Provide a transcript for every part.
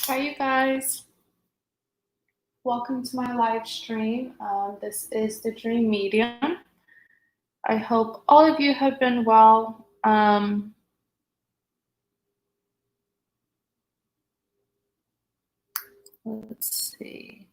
Hi, you guys. Welcome to my live stream. This is the Dream Medium. I hope all of you have been well. Let's see.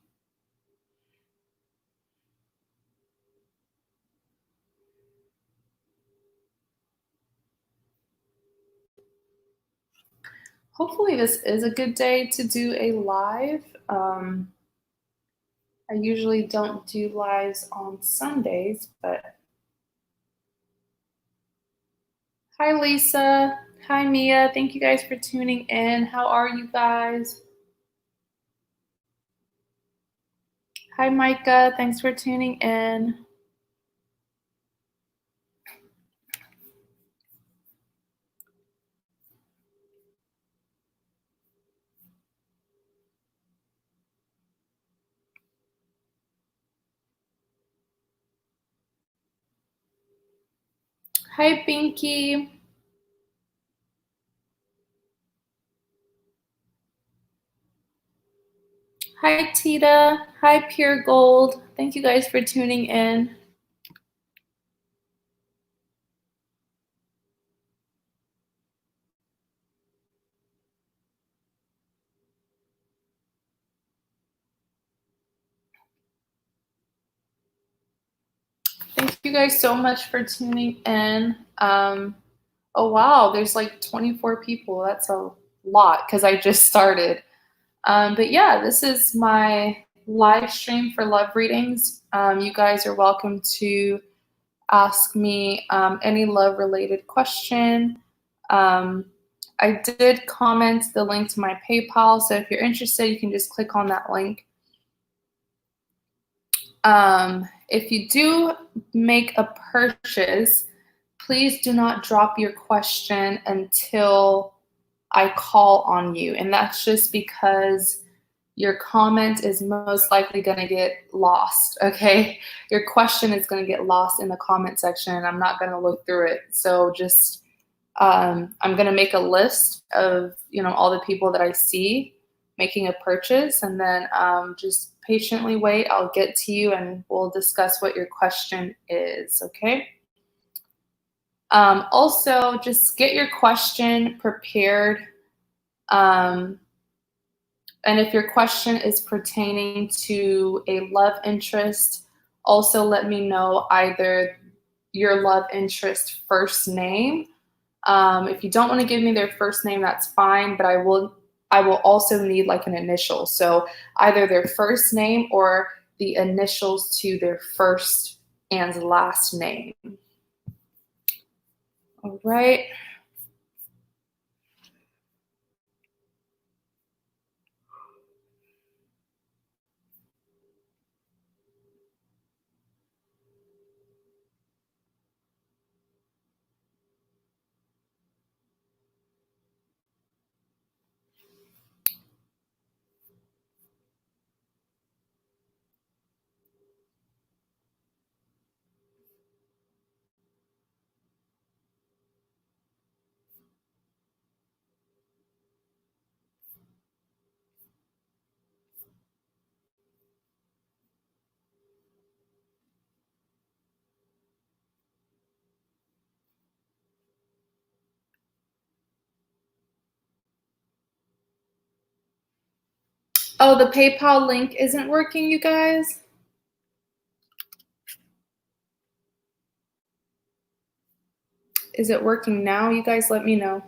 Hopefully this is a good day to do a live. I usually don't do lives on Sundays, but hi, Lisa. Hi, Mia. Thank you guys for tuning in. How are you guys? Hi, Micah. Thanks for tuning in. Hi, Pinky. Hi, Tita. Hi, Pure Gold. Thank you guys for tuning in. Thank you guys so much for tuning in. Oh, wow, there's like 24 people. That's a lot because I just started. But yeah, this is my live stream for love readings. You guys are welcome to ask me any love related question. I did comment the link to my PayPal, so if you're interested, you can just click on that link. If you do make a purchase, please do not drop your question until I call on you. And that's just because your comment is most likely going to get lost, okay? Your question is going to get lost in the comment section, and I'm not going to look through it. So just, I'm going to make a list of, all the people that I see making a purchase, and then just patiently wait. I'll get to you, and we'll discuss what your question is, okay? Also, just get your question prepared. And if your question is pertaining to a love interest, also let me know either your love interest first name. If you don't want to give me their first name, that's fine, but I will also need like an initial. So either their first name or the initials to their first and last name. All right. Oh, the PayPal link isn't working, you guys? Is it working now? You guys let me know.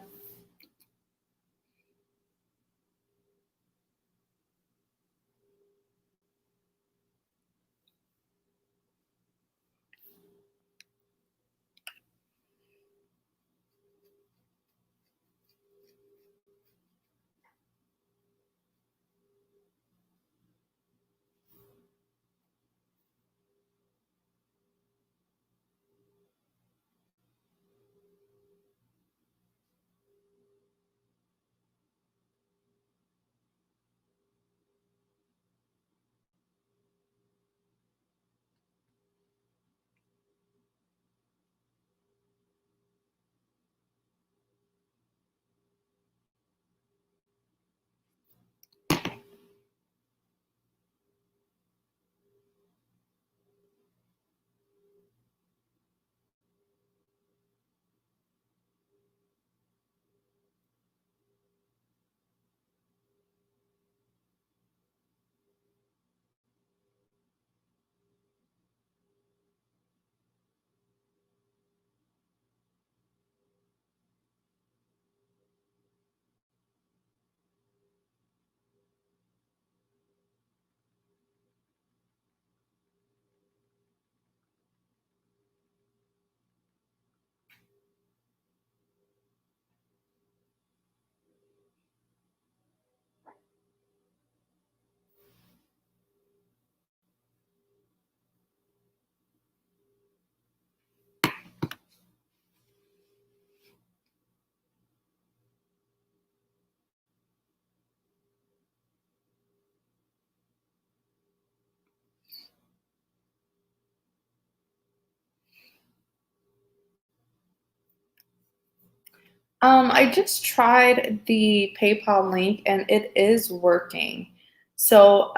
I just tried the PayPal link and it is working. So,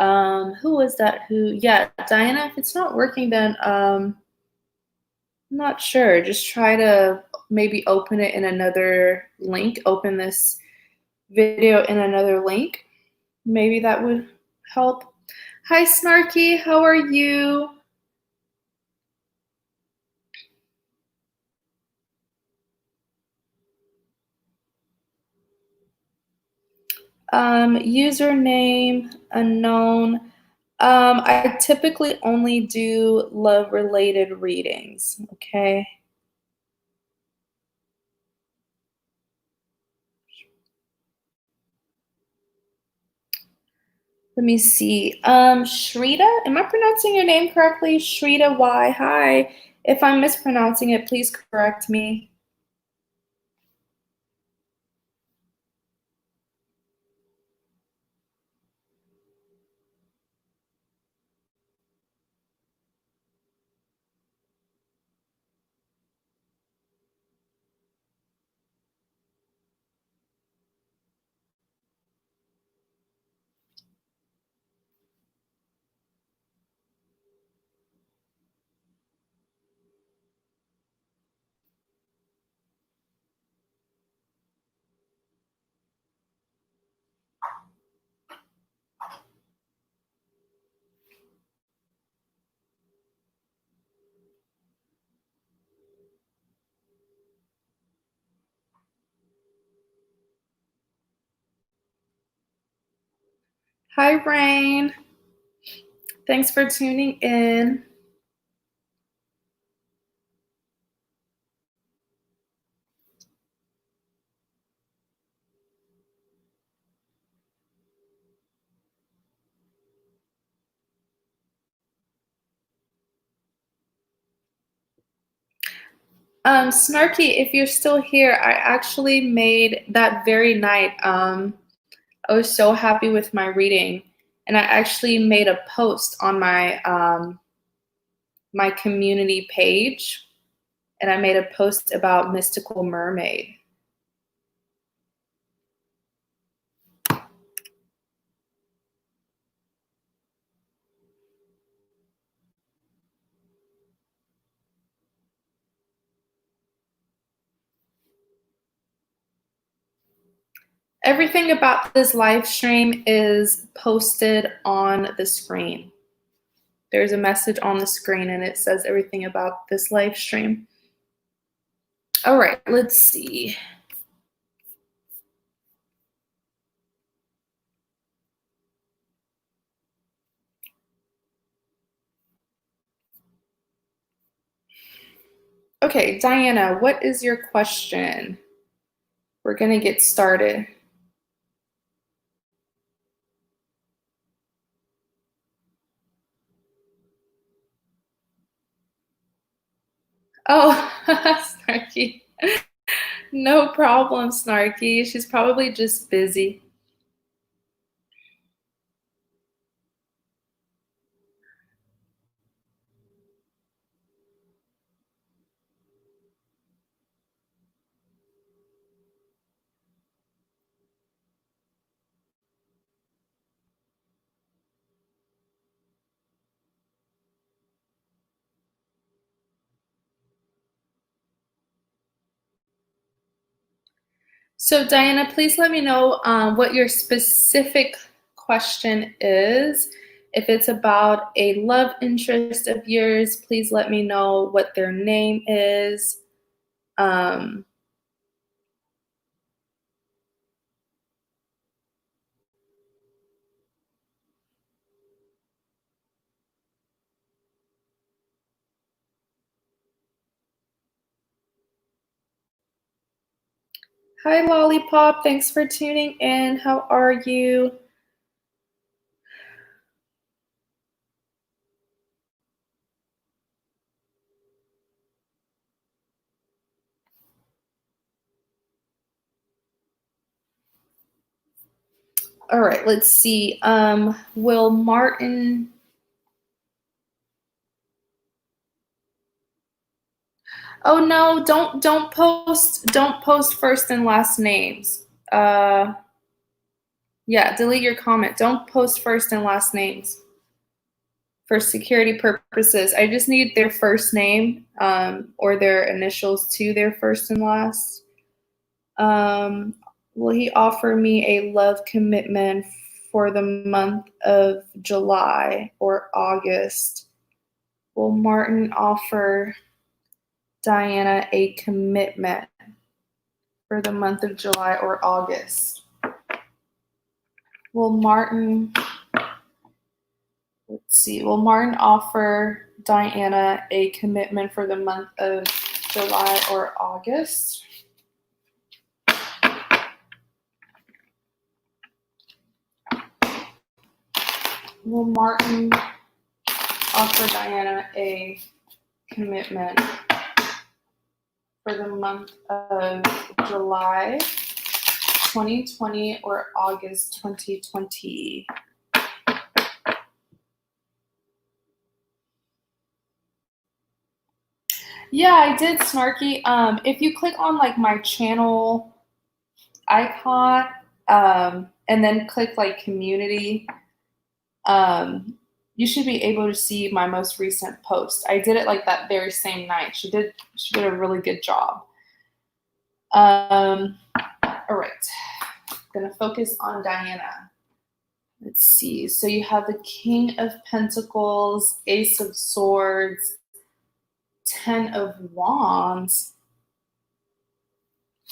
who was that? Yeah, Diana, if it's not working, then I'm not sure. Just try to maybe open it in another link, open this video in another link. Maybe that would help. Hi, Snarky, how are you? Username unknown. I typically only do love-related readings, okay? Let me see. Shrita, am I pronouncing your name correctly? Shrita Y. Hi. If I'm mispronouncing it, please correct me. Hi, Rain. Thanks for tuning in. Snarky, if you're still here, I actually made that very night. I was so happy with my reading, and I actually made a post on my community page, and I made a post about Mystical Mermaid. Everything about this live stream is posted on the screen. There's a message on the screen and it says everything about this live stream. All right, let's see. Okay, Diana, what is your question? We're going to get started. Oh, Snarky. No problem, Snarky. She's probably just busy. So, Diana, please let me know what your specific question is. If it's about a love interest of yours, please let me know what their name is. Hi, Lollipop. Thanks for tuning in. How are you? All right, let's see. Will Martin? Oh no, don't post first and last names. Yeah, delete your comment. Don't post first and last names for security purposes. I just need their first name or their initials to their first and last. Will he offer me a love commitment for the month of July or August? Will Martin offer Diana a commitment for the month of July or August? Will Martin offer Diana a commitment for the month of July or August? Will Martin offer Diana a commitment for the month of July 2020 or August 2020? Yeah, I did, Snarky. If you click on like my channel icon and then click like community, you should be able to see my most recent post. I did it like that very same night. She did a really good job. All right, I'm gonna focus on Diana. Let's see. So you have the King of Pentacles, Ace of Swords, Ten of Wands.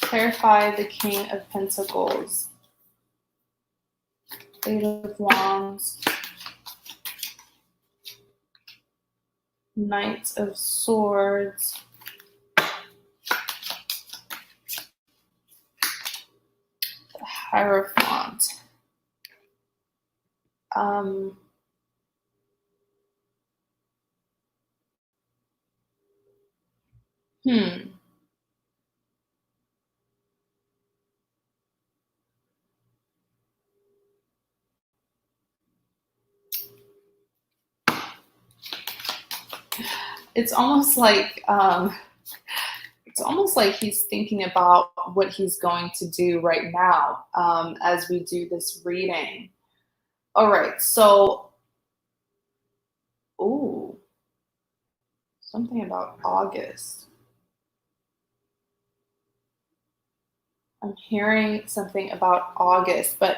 Clarify the King of Pentacles, Eight of Wands, Knight of Swords, the Hierophant. It's almost like he's thinking about what he's going to do right now as we do this reading. All right, so, ooh, something about August. I'm hearing something about August, but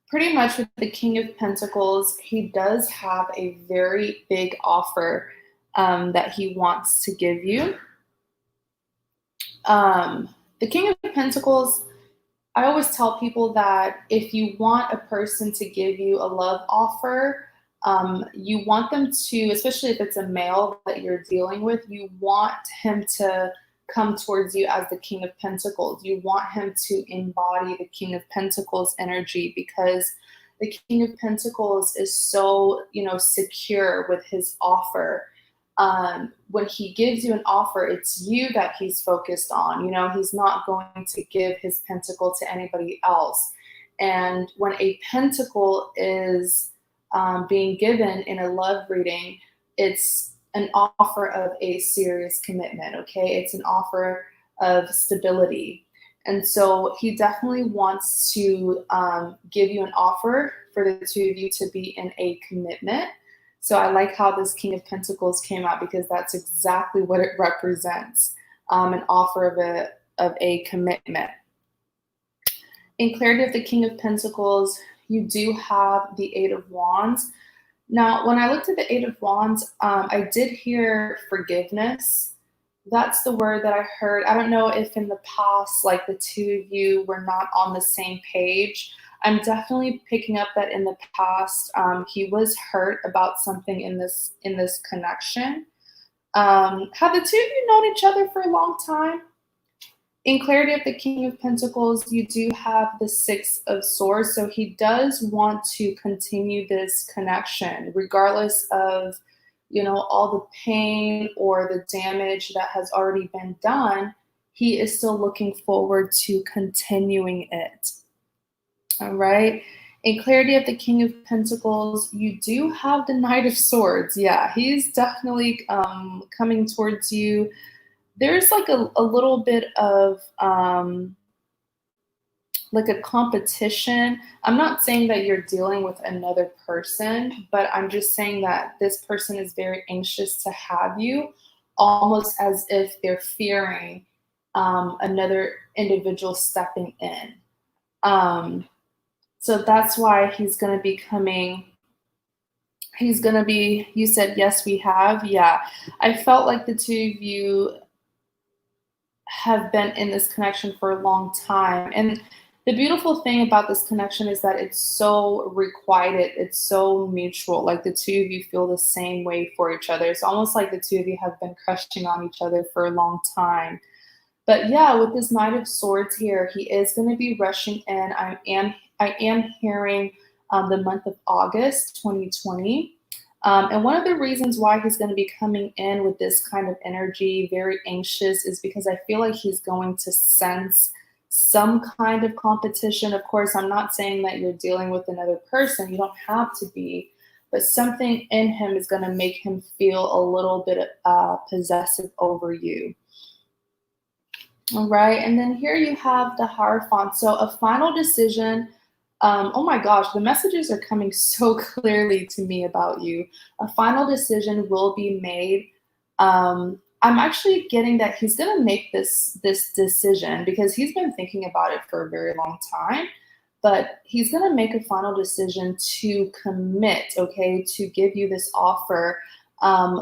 pretty much with the King of Pentacles, he does have a very big offer that he wants to give you. The King of Pentacles, I always tell people that if you want a person to give you a love offer, you want them to, especially if it's a male that you're dealing with, you want him to come towards you as the King of Pentacles. You want him to embody the King of Pentacles energy, because the King of Pentacles is so, secure with his offer. When he gives you an offer, it's you that he's focused on. He's not going to give his pentacle to anybody else. And when a pentacle is being given in a love reading, it's an offer of a serious commitment, okay? It's an offer of stability. And so he definitely wants to give you an offer for the two of you to be in a commitment. So I like how this King of Pentacles came out, because that's exactly what it represents, an offer of a commitment. In clarity of the King of Pentacles, you do have the Eight of Wands. Now, when I looked at the Eight of Wands, I did hear forgiveness. That's the word that I heard. I don't know if in the past, like the two of you were not on the same page. I'm definitely picking up that in the past, he was hurt about something in this connection. Have the two of you known each other for a long time? In clarity of the King of Pentacles, you do have the Six of Swords. So he does want to continue this connection, regardless of, all the pain or the damage that has already been done. He is still looking forward to continuing it. All right. In clarity of the King of Pentacles, you do have the Knight of Swords. Yeah, he's definitely coming towards you there's like a little bit of like a competition. I'm not saying that you're dealing with another person, but I'm just saying that this person is very anxious to have you, almost as if they're fearing another individual stepping in. Um, so that's why he's going to be coming. He's going to be, you said, yes, we have. Yeah. I felt like the two of you have been in this connection for a long time. And the beautiful thing about this connection is that it's so requited, it's so mutual. Like the two of you feel the same way for each other. It's almost like the two of you have been crushing on each other for a long time. But yeah, with this Knight of Swords here, he is going to be rushing in. I am hearing the month of August 2020. And one of the reasons why he's going to be coming in with this kind of energy, very anxious, is because I feel like he's going to sense some kind of competition. Of course, I'm not saying that you're dealing with another person. You don't have to be. But something in him is going to make him feel a little bit possessive over you. All right, and then here you have the Hierophant. So a final decision. Oh my gosh, the messages are coming so clearly to me about you. A final decision will be made. I'm actually getting that he's going to make this decision because he's been thinking about it for a very long time. But he's going to make a final decision to commit, okay, to give you this offer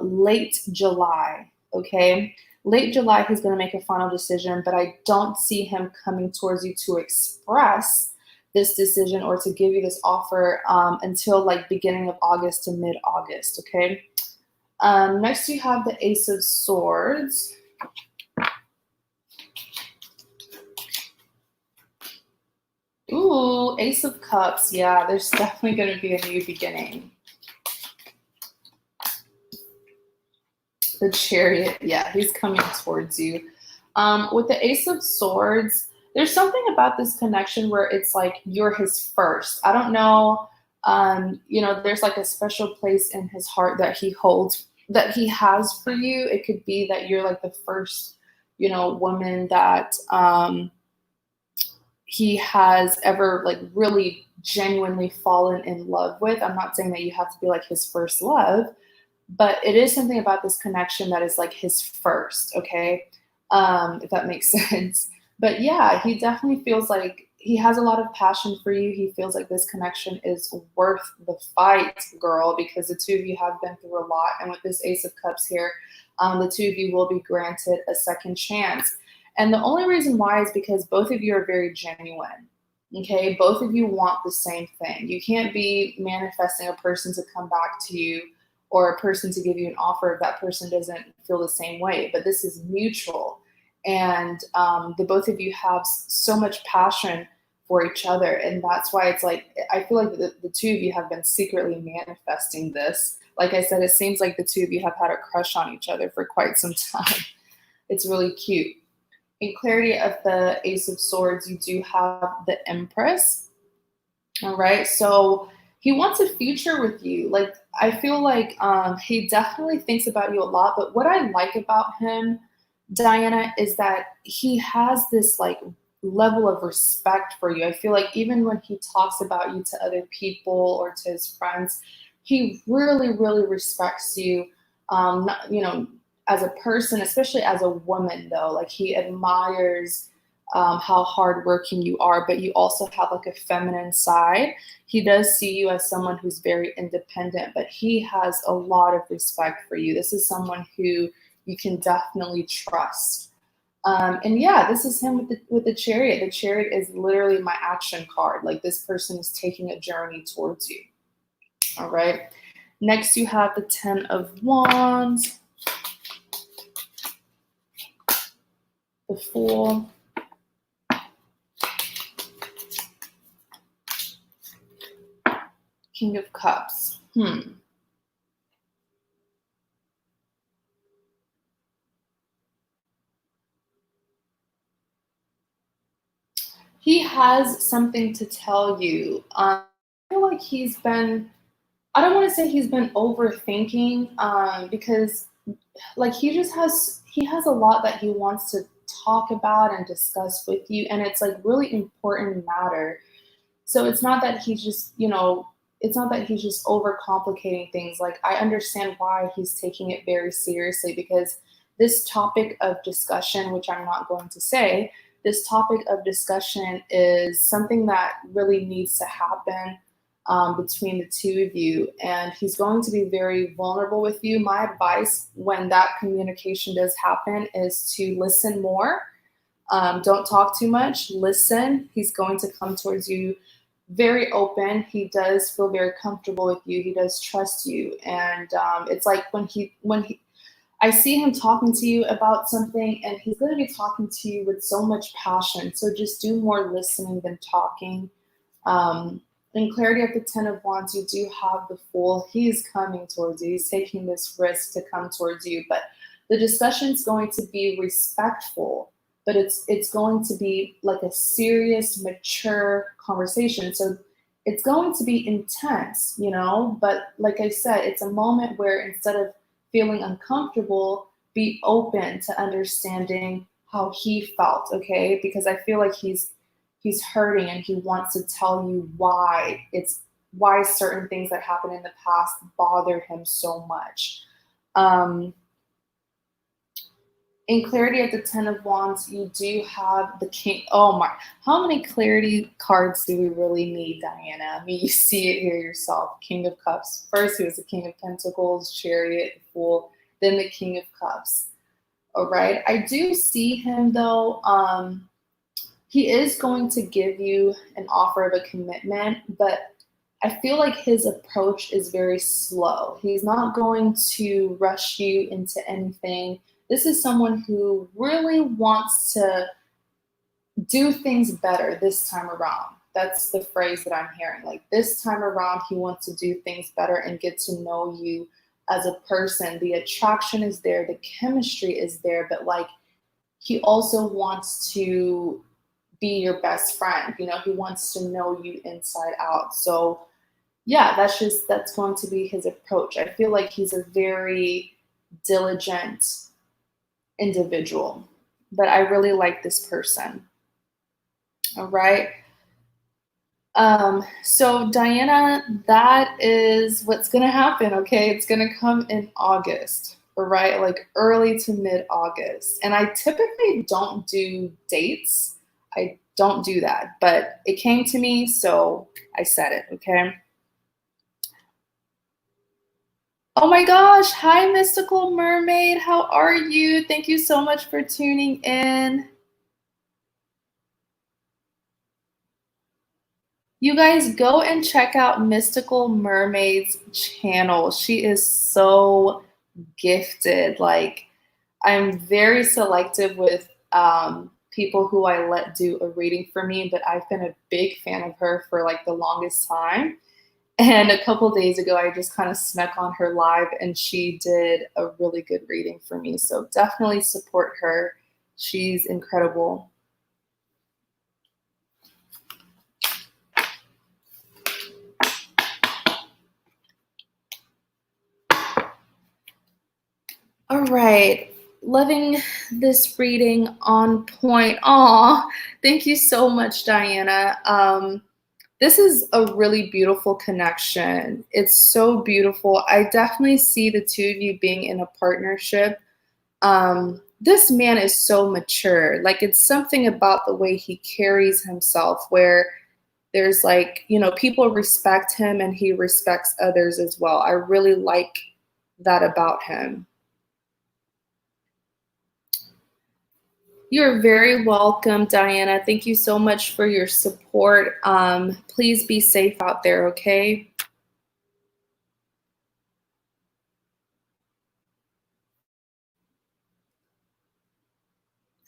late July, okay? Late July, he's going to make a final decision, but I don't see him coming towards you to express this decision or to give you this offer until like beginning of August to mid-August, okay? Next, you have the Ace of Swords. Ooh, Ace of Cups. Yeah, there's definitely going to be a new beginning. The Chariot. Yeah, he's coming towards you. With the Ace of Swords, there's something about this connection where it's like you're his first. I don't know. There's like a special place in his heart that he holds, that he has for you. It could be that you're like the first, woman that he has ever like really genuinely fallen in love with. I'm not saying that you have to be like his first love, but it is something about this connection that is like his first, okay? If that makes sense. But yeah, he definitely feels like he has a lot of passion for you. He feels like this connection is worth the fight, girl, because the two of you have been through a lot. And with this Ace of Cups here, the two of you will be granted a second chance. And the only reason why is because both of you are very genuine. Okay, both of you want the same thing. You can't be manifesting a person to come back to you or a person to give you an offer if that person doesn't feel the same way. But this is mutual. And the both of you have so much passion for each other. And that's why it's like, I feel like the two of you have been secretly manifesting this. Like I said, it seems like the two of you have had a crush on each other for quite some time. It's really cute. In clarity of the Ace of Swords, you do have the Empress. All right. So he wants a future with you. Like, I feel like he definitely thinks about you a lot. But what I like about him, Diana, is that he has this like level of respect for you. I feel like even when he talks about you to other people or to his friends, he really, really respects you. As a person, especially as a woman, though, like he admires how hardworking you are, but you also have like a feminine side. He does see you as someone who's very independent, but he has a lot of respect for you. This is someone who you can definitely trust. And yeah, this is him with the Chariot. The Chariot is literally my action card. Like this person is taking a journey towards you. All right. Next, you have the Ten of Wands, the Fool, King of Cups. He has something to tell you. I feel like I don't want to say he's been overthinking because like he he has a lot that he wants to talk about and discuss with you, and it's like really important matter. So it's not that he's just, it's not that he's just overcomplicating things. Like, I understand why he's taking it very seriously, because this topic of discussion, which I'm not going to say, this topic of discussion is something that really needs to happen between the two of you. And he's going to be very vulnerable with you. My advice when that communication does happen is to listen more. Don't talk too much. Listen. He's going to come towards you very open. He does feel very comfortable with you. He does trust you. And it's like I see him talking to you about something, and he's going to be talking to you with so much passion. So just do more listening than talking. In clarity of the Ten of Wands, you do have the Fool. He's coming towards you. He's taking this risk to come towards you. But the discussion is going to be respectful, but it's going to be like a serious, mature conversation. So it's going to be intense, but like I said, it's a moment where instead of feeling uncomfortable, be open to understanding how he felt, okay? Because I feel like he's hurting, and he wants to tell you why certain things that happened in the past bother him so much. In clarity at the Ten of Wands, you do have the King. Oh my, how many clarity cards do we really need, Diana? I mean, you see it here yourself. King of Cups. First, he was the King of Pentacles, Chariot, the Fool, then the King of Cups. All right. I do see him, though. He is going to give you an offer of a commitment, but I feel like his approach is very slow. He's not going to rush you into anything. This is someone who really wants to do things better this time around. That's the phrase that I'm hearing. Like, this time around, he wants to do things better and get to know you as a person. The attraction is there, the chemistry is there, but like, he also wants to be your best friend. He wants to know you inside out. So yeah, that's going to be his approach. I feel like he's a very diligent individual, but I really like this person. All right. So Diana, that is what's going to happen. Okay. It's going to come in August, right? Like early to mid-August. And I typically don't do dates. I don't do that, but it came to me, so I said it. Okay. Oh my gosh. Hi, Mystical Mermaid. How are you? Thank you so much for tuning in. You guys go and check out Mystical Mermaid's channel. She is so gifted. Like, I'm very selective with people who I let do a reading for me, but I've been a big fan of her for like the longest time. And a couple days ago, I just kind of snuck on her live, and she did a really good reading for me. So definitely support her. She's incredible. All right. Loving this reading, on point. Aw, thank you so much, Diana. This is a really beautiful connection. It's so beautiful. I definitely see the two of you being in a partnership. This man is so mature. Like, it's something about the way he carries himself where there's like, people respect him and he respects others as well. I really like that about him. You're very welcome, Diana. Thank you so much for your support. Please be safe out there, okay?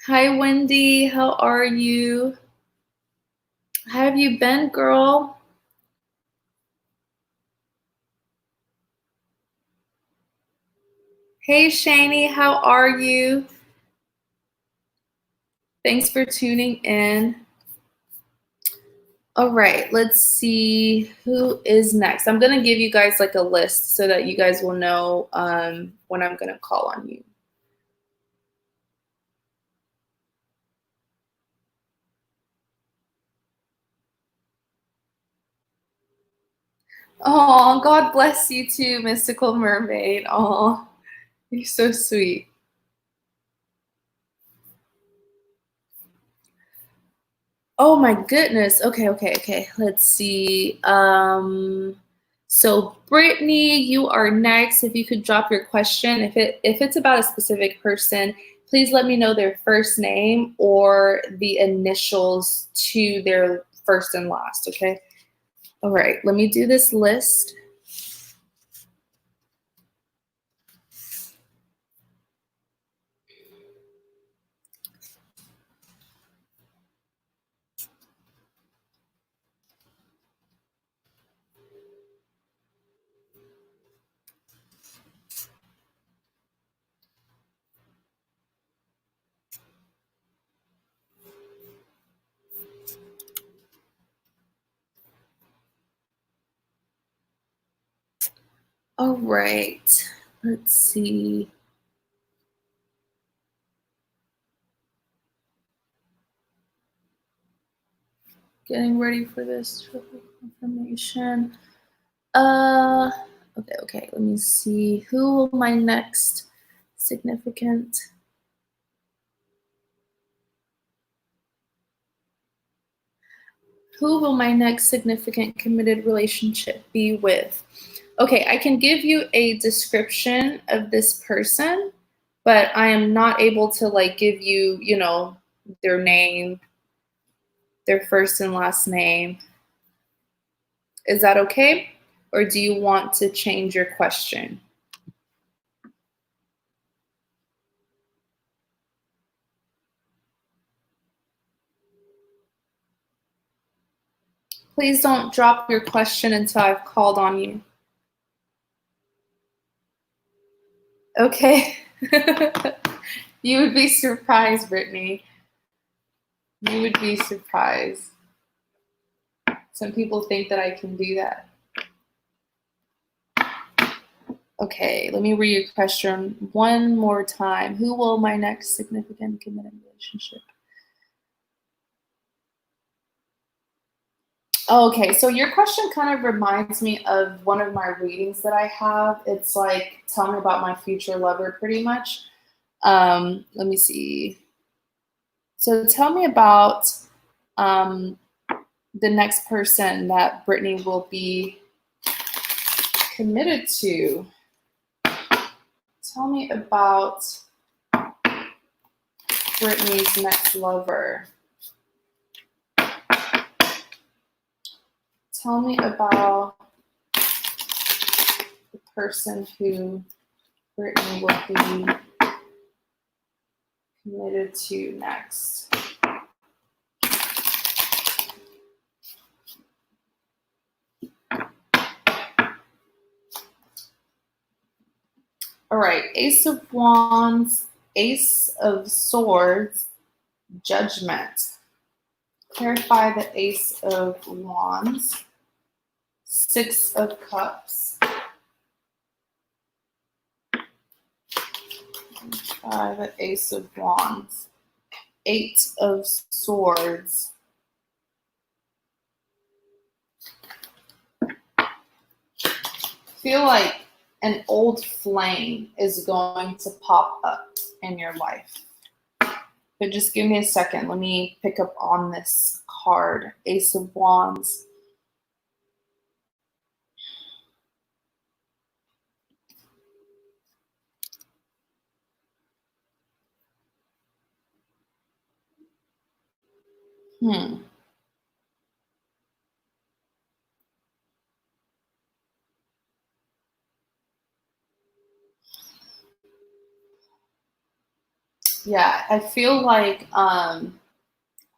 Hi, Wendy. How are you? How have you been, girl? Hey, Shani. How are you? Thanks for tuning in. All right, let's see who is next. I'm going to give you guys like a list so that you guys will know when I'm going to call on you. Oh, God bless you too, mystical mermaid. Oh, you're so sweet. Oh my goodness. Okay. Let's see. So Brittany, you are next. If you could drop your question, if it's about a specific person, please let me know their first name or the initials to their first and last, okay? All right, let me do this list. All right, let's see. Getting ready for this triple confirmation. Okay, let me see. Who will my next significant? Who will my next significant committed relationship be with? Okay, I can give you a description of this person, but I am not able to like give you, their name, their first and last name. Is that okay? Or do you want to change your question? Please don't drop your question until I've called on you. Okay. You would be surprised, Brittany. You would be surprised. Some people think that I can do that. Okay, let me read your question one more time. Who will my next significant committed relationship? Okay, so your question kind of reminds me of one of my readings that I have. It's like, tell me about my future lover, pretty much. Let me see. So tell me about the next person that Brittany will be committed to. Tell me about Brittany's next lover. Tell me about the person who Brittany will be committed to next. All right, Ace of Wands, Ace of Swords, Judgment. Clarify the Ace of Wands, Six of Cups, the Ace of Wands, Eight of Swords. Feel like an old flame is going to pop up in your life. But just give me a second. Let me pick up on this card, Ace of Wands. Yeah, I feel like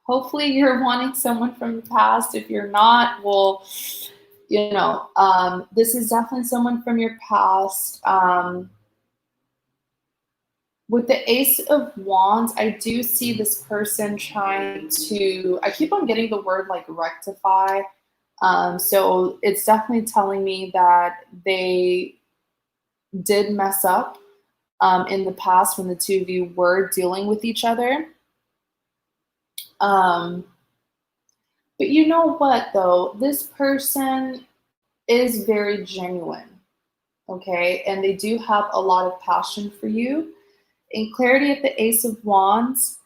hopefully you're wanting someone from the past. If you're not, well, this is definitely someone from your past. With the Ace of Wands, I do see this person trying to, I keep on getting the word like rectify. So it's definitely telling me that they did mess up in the past when the two of you were dealing with each other. But you know what, though? This person is very genuine, okay? And they do have a lot of passion for you. In clarity of the Ace of Wands,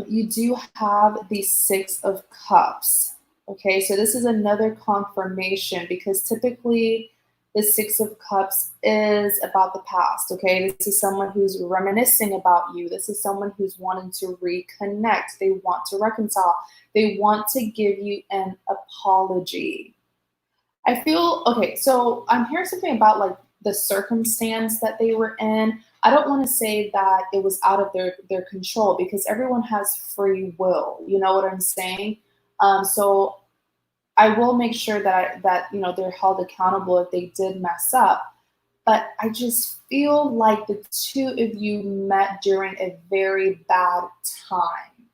you do have the Six of Cups, okay? So this is another confirmation because typically the Six of Cups is about the past, okay? This is someone who's reminiscing about you. This is someone who's wanting to reconnect. They want to reconcile. They want to give you an apology. I feel, okay, so I'm hearing something about like the circumstance that they were in. I don't want to say that it was out of their control because everyone has free will. You know what I'm saying? So I will make sure that you know they're held accountable if they did mess up. But I just feel like the two of you met during a very bad time,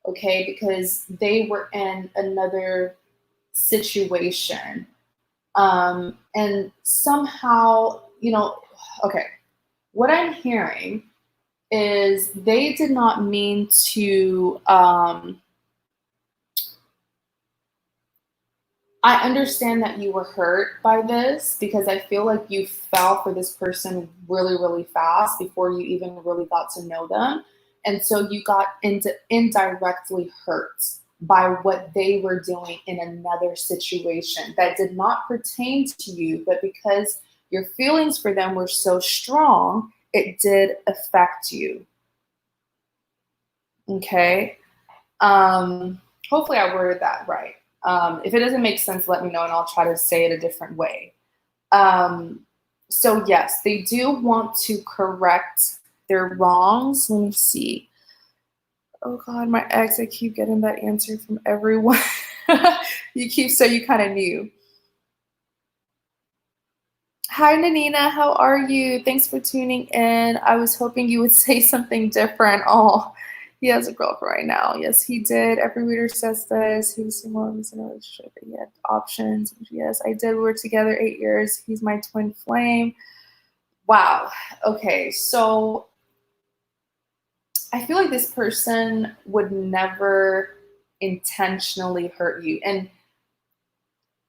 okay? Because they were in another situation. And somehow, you know, okay, what I'm hearing is they did not mean to, I understand that you were hurt by this because I feel like you fell for this person really, really fast before you even really got to know them. And so you got into indirectly hurt by what they were doing in another situation that did not pertain to you, but because your feelings for them were so strong, it did affect you. Okay. Hopefully I worded that right. If it doesn't make sense, let me know and I'll try to say it a different way. So yes, they do want to correct their wrongs. Let me see. Oh God, my ex, I keep getting that answer from everyone. You keep saying you kind of knew. Hi, Nanina, how are you? Thanks for tuning in. I was hoping you would say something different. Oh, he has a girlfriend right now. Yes, he did. Every reader says this. He was single and was in a relationship, but he had options. Yes, I did. We were together 8 years. He's my twin flame. Wow. Okay, so I feel like this person would never intentionally hurt you. And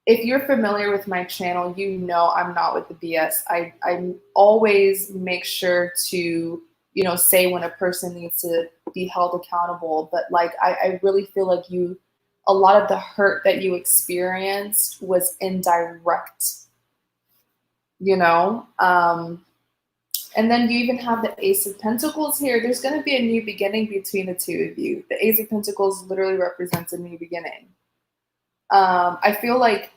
if you're familiar with my channel, you know I'm not with the BS. I always make sure to, you know, say when a person needs to be held accountable. But like I really feel like a lot of the hurt that you experienced was indirect, you know? And then you even have the Ace of Pentacles here. There's going to be a new beginning between the two of you. The Ace of Pentacles literally represents a new beginning. I feel like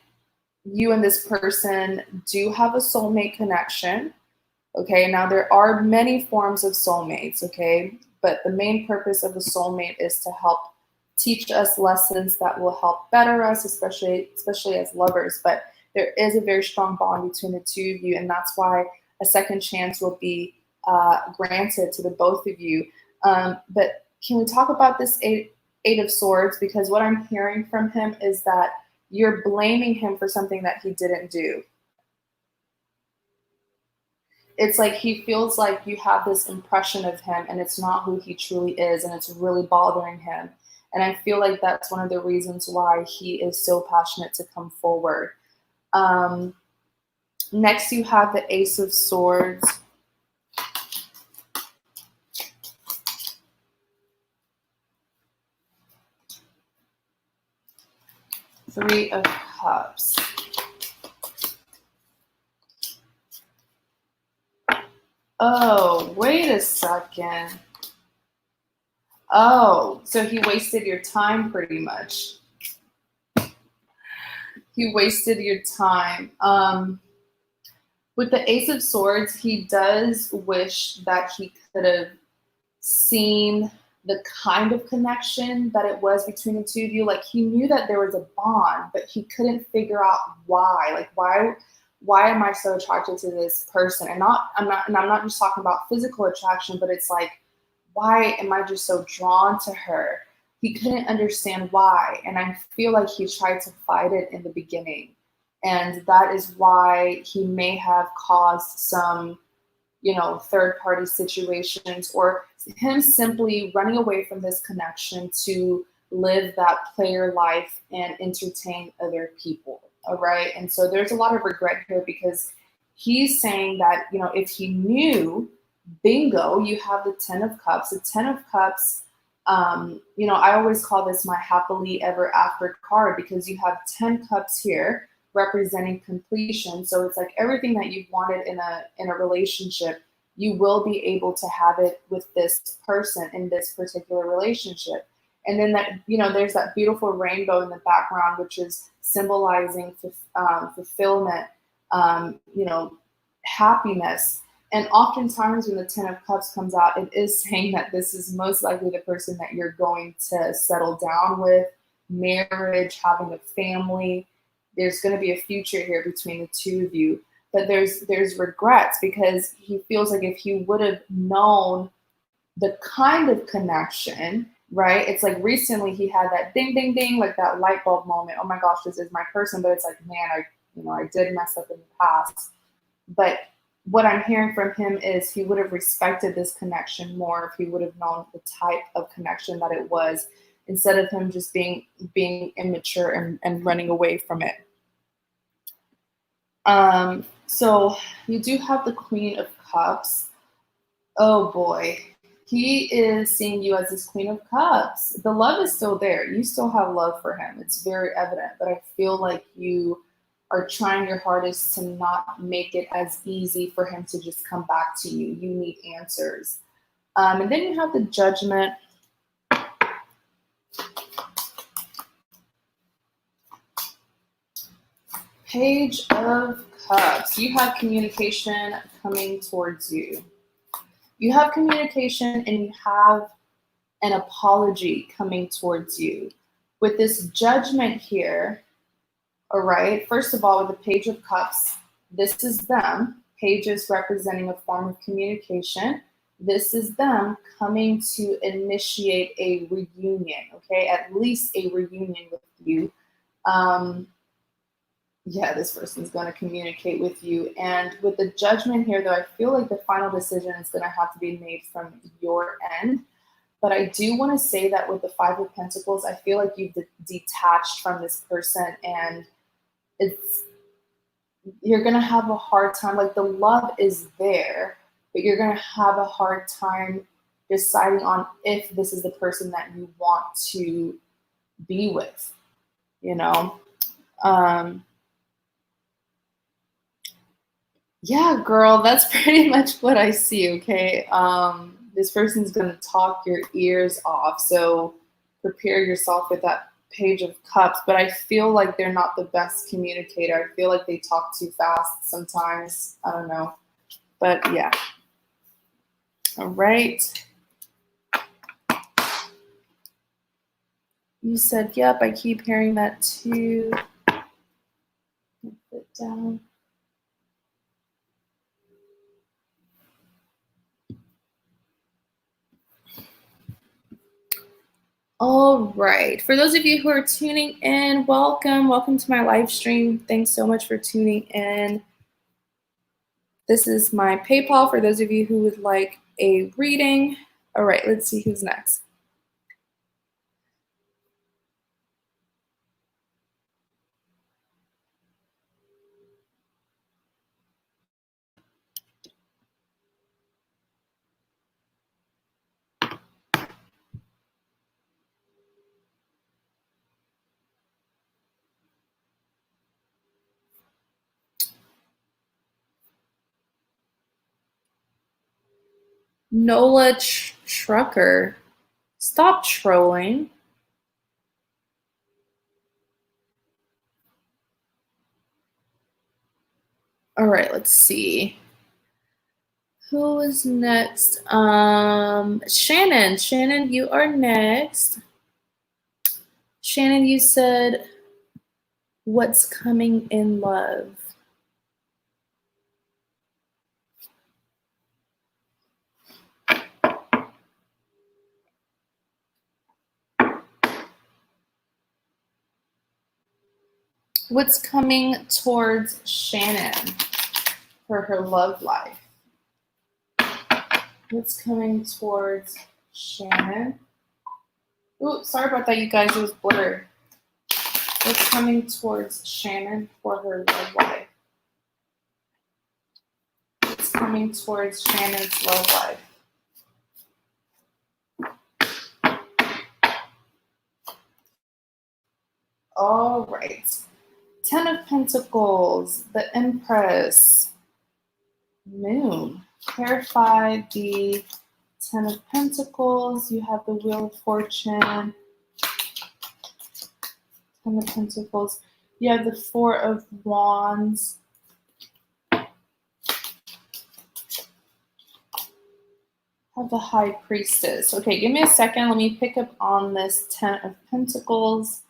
you and this person do have a soulmate connection. Okay, now there are many forms of soulmates, okay? But the main purpose of a soulmate is to help teach us lessons that will help better us, especially as lovers. But there is a very strong bond between the two of you, and that's why a second chance will be granted to the both of you. But can we talk about this Eight of Swords? Because what I'm hearing from him is that you're blaming him for something that he didn't do. It's like he feels like you have this impression of him and it's not who he truly is, and it's really bothering him. And I feel like that's one of the reasons why he is so passionate to come forward. Next, you have the Ace of Swords. Three of Cups. Oh, wait a second. Oh, so he wasted your time pretty much. He wasted your time. With the Ace of Swords, he does wish that he could have seen the kind of connection that it was between the two of you. Like he knew that there was a bond, but he couldn't figure out why. Like why am I so attracted to this person? And I'm not just talking about physical attraction, but it's like, why am I just so drawn to her? He couldn't understand why. And I feel like he tried to fight it in the beginning. And that is why he may have caused some, you know, third party situations, or him simply running away from this connection to live that player life and entertain other people. all right? And so there's a lot of regret here because he's saying that, you know, if he knew, bingo, you have the 10 of Cups. The 10 of Cups, you know, I always call this my happily ever after card because you have 10 cups here representing completion. So it's like everything that you've wanted in a relationship, you will be able to have it with this person in this particular relationship. And then that, you know, there's that beautiful rainbow in the background, which is symbolizing fulfillment, you know, happiness. And oftentimes when the 10 of Cups comes out, it is saying that this is most likely the person that you're going to settle down with, marriage, having a family. There's going to be a future here between the two of you. But there's regrets because he feels like if he would have known the kind of connection, right? It's like recently he had that ding, ding, ding, like that light bulb moment. Oh my gosh, this is my person. But it's like, man, I did mess up in the past. But what I'm hearing from him is he would have respected this connection more if he would have known the type of connection that it was, instead of him just being immature and running away from it. So you do have the Queen of Cups. Oh boy. He is seeing you as this Queen of Cups. The love is still there. You still have love for him. It's very evident. But I feel like you are trying your hardest to not make it as easy for him to just come back to you. You need answers. And then you have the Judgment. Page of Cups. You have communication coming towards you. You have communication and you have an apology coming towards you. With this Judgment here, all right, first of all, with the Page of Cups, this is them. Pages representing a form of communication. This is them coming to initiate a reunion, okay? At least a reunion with you. Yeah, this person's going to communicate with you. And with the Judgment here, though, I feel like the final decision is going to have to be made from your end. But I do want to say that with the Five of Pentacles, I feel like you've detached from this person, and you're going to have a hard time. Like, the love is there, but you're going to have a hard time deciding on if this is the person that you want to be with, you know? Yeah, girl, that's pretty much what I see, okay? This person's going to talk your ears off, so prepare yourself with that Page of Cups. But I feel like they're not the best communicator. I feel like they talk too fast sometimes. I don't know. But yeah. All right. You said, yep, I keep hearing that too. Put it down. All right. For those of you who are tuning in, welcome. Welcome to my live stream. Thanks so much for tuning in. This is my PayPal for those of you who would like a reading. All right, let's see who's next. Nola Trucker. Stop trolling. All right, let's see. Who is next? Shannon. Shannon, you are next. Shannon, you said, what's coming in love? What's coming towards Shannon for her love life? What's coming towards Shannon? Ooh, sorry about that, you guys. It was blurred. What's coming towards Shannon for her love life? What's coming towards Shannon's love life? All right. 10 of Pentacles, the Empress, Moon. Clarify the 10 of Pentacles. You have the Wheel of Fortune, 10 of Pentacles. You have the 4 of Wands. Have the High Priestess. Okay, give me a second. Let me pick up on this 10 of Pentacles.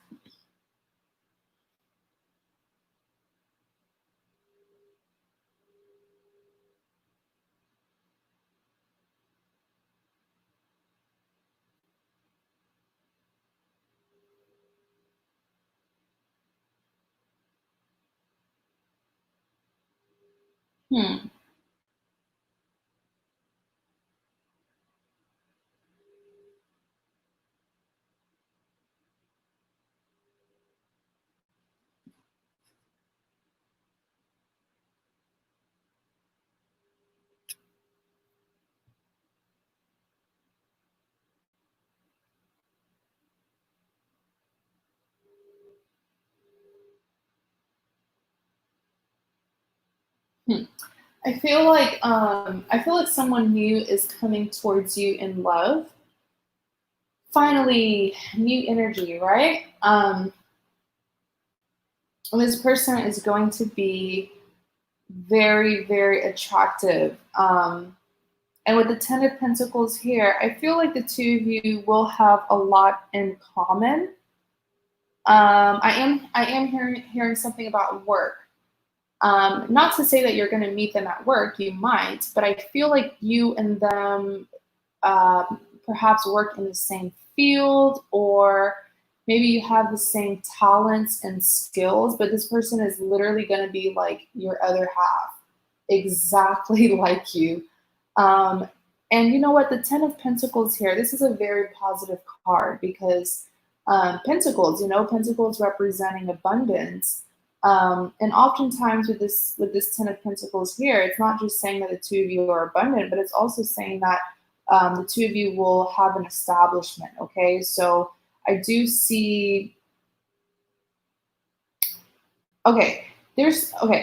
I feel like someone new is coming towards you in love. Finally, new energy, right? This person is going to be very, very attractive. And with the 10 of Pentacles here, I feel like the two of you will have a lot in common. I am hearing something about work. Not to say that you're going to meet them at work, you might, but I feel like you and them perhaps work in the same field, or maybe you have the same talents and skills, but this person is literally going to be like your other half, exactly like you. And you know what? The 10 of Pentacles here, this is a very positive card because Pentacles, Pentacles representing abundance. And oftentimes with this 10 of Pentacles here, it's not just saying that the two of you are abundant, but it's also saying that the two of you will have an establishment. Okay, so I do see. Okay,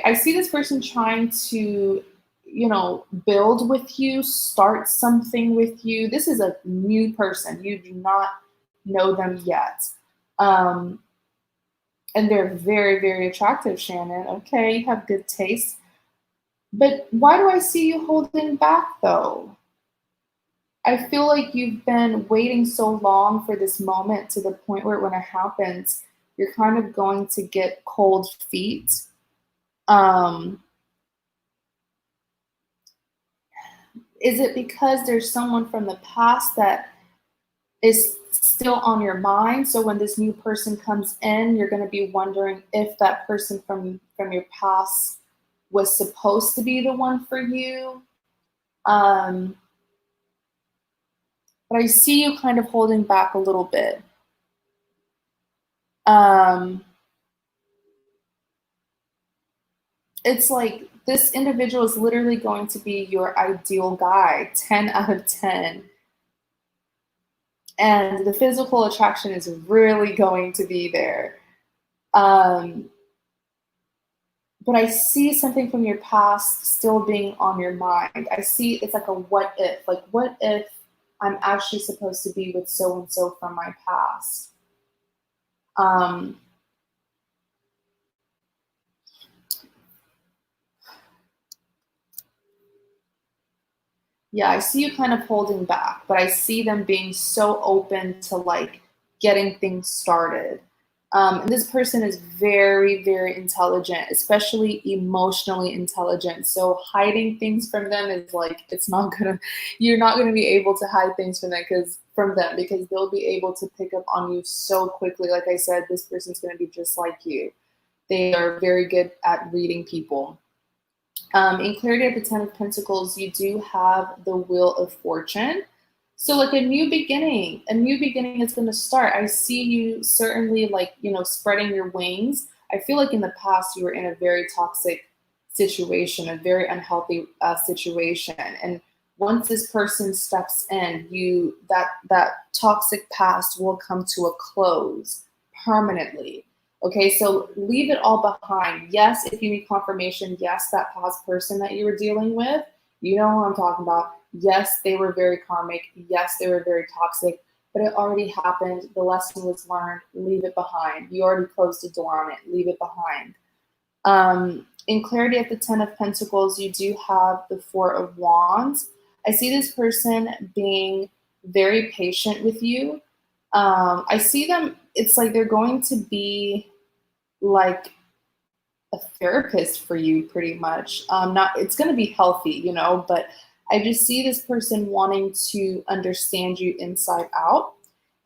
I see this person trying to, build with you, start something with you. This is a new person. You do not know them yet. And they're very, very attractive, Shannon. Okay, you have good taste. But why do I see you holding back, though? I feel like you've been waiting so long for this moment to the point where when it happens, you're kind of going to get cold feet. Is it because there's someone from the past that is still on your mind? So when this new person comes in, you're going to be wondering if that person from your past was supposed to be the one for you. But I see you kind of holding back a little bit. It's like this individual is literally going to be your ideal guy, 10 out of 10. And the physical attraction is really going to be there. But I see something from your past still being on your mind. I see it's like a what if. Like, what if I'm actually supposed to be with so-and-so from my past? Yeah, I see you kind of holding back, but I see them being so open to like getting things started. And this person is very, very intelligent, especially emotionally intelligent. So hiding things from them is like, you're not gonna be able to hide things from them because they'll be able to pick up on you so quickly. Like I said, this person's gonna be just like you. They are very good at reading people. In clarity of the 10 of Pentacles, you do have the Wheel of Fortune. So like a new beginning is going to start. I see you certainly like, spreading your wings. I feel like in the past you were in a very toxic situation, a very unhealthy situation. And once this person steps in, that toxic past will come to a close permanently. Okay, so leave it all behind. Yes, if you need confirmation, yes, that past person that you were dealing with, you know what I'm talking about. Yes, they were very karmic. Yes, they were very toxic, but it already happened. The lesson was learned. Leave it behind. You already closed the door on it. Leave it behind. In clarity at the 10 of Pentacles, you do have the 4 of Wands. I see this person being very patient with you. I see them, it's like they're going to be like a therapist for you pretty much. It's going to be healthy, but I just see this person wanting to understand you inside out.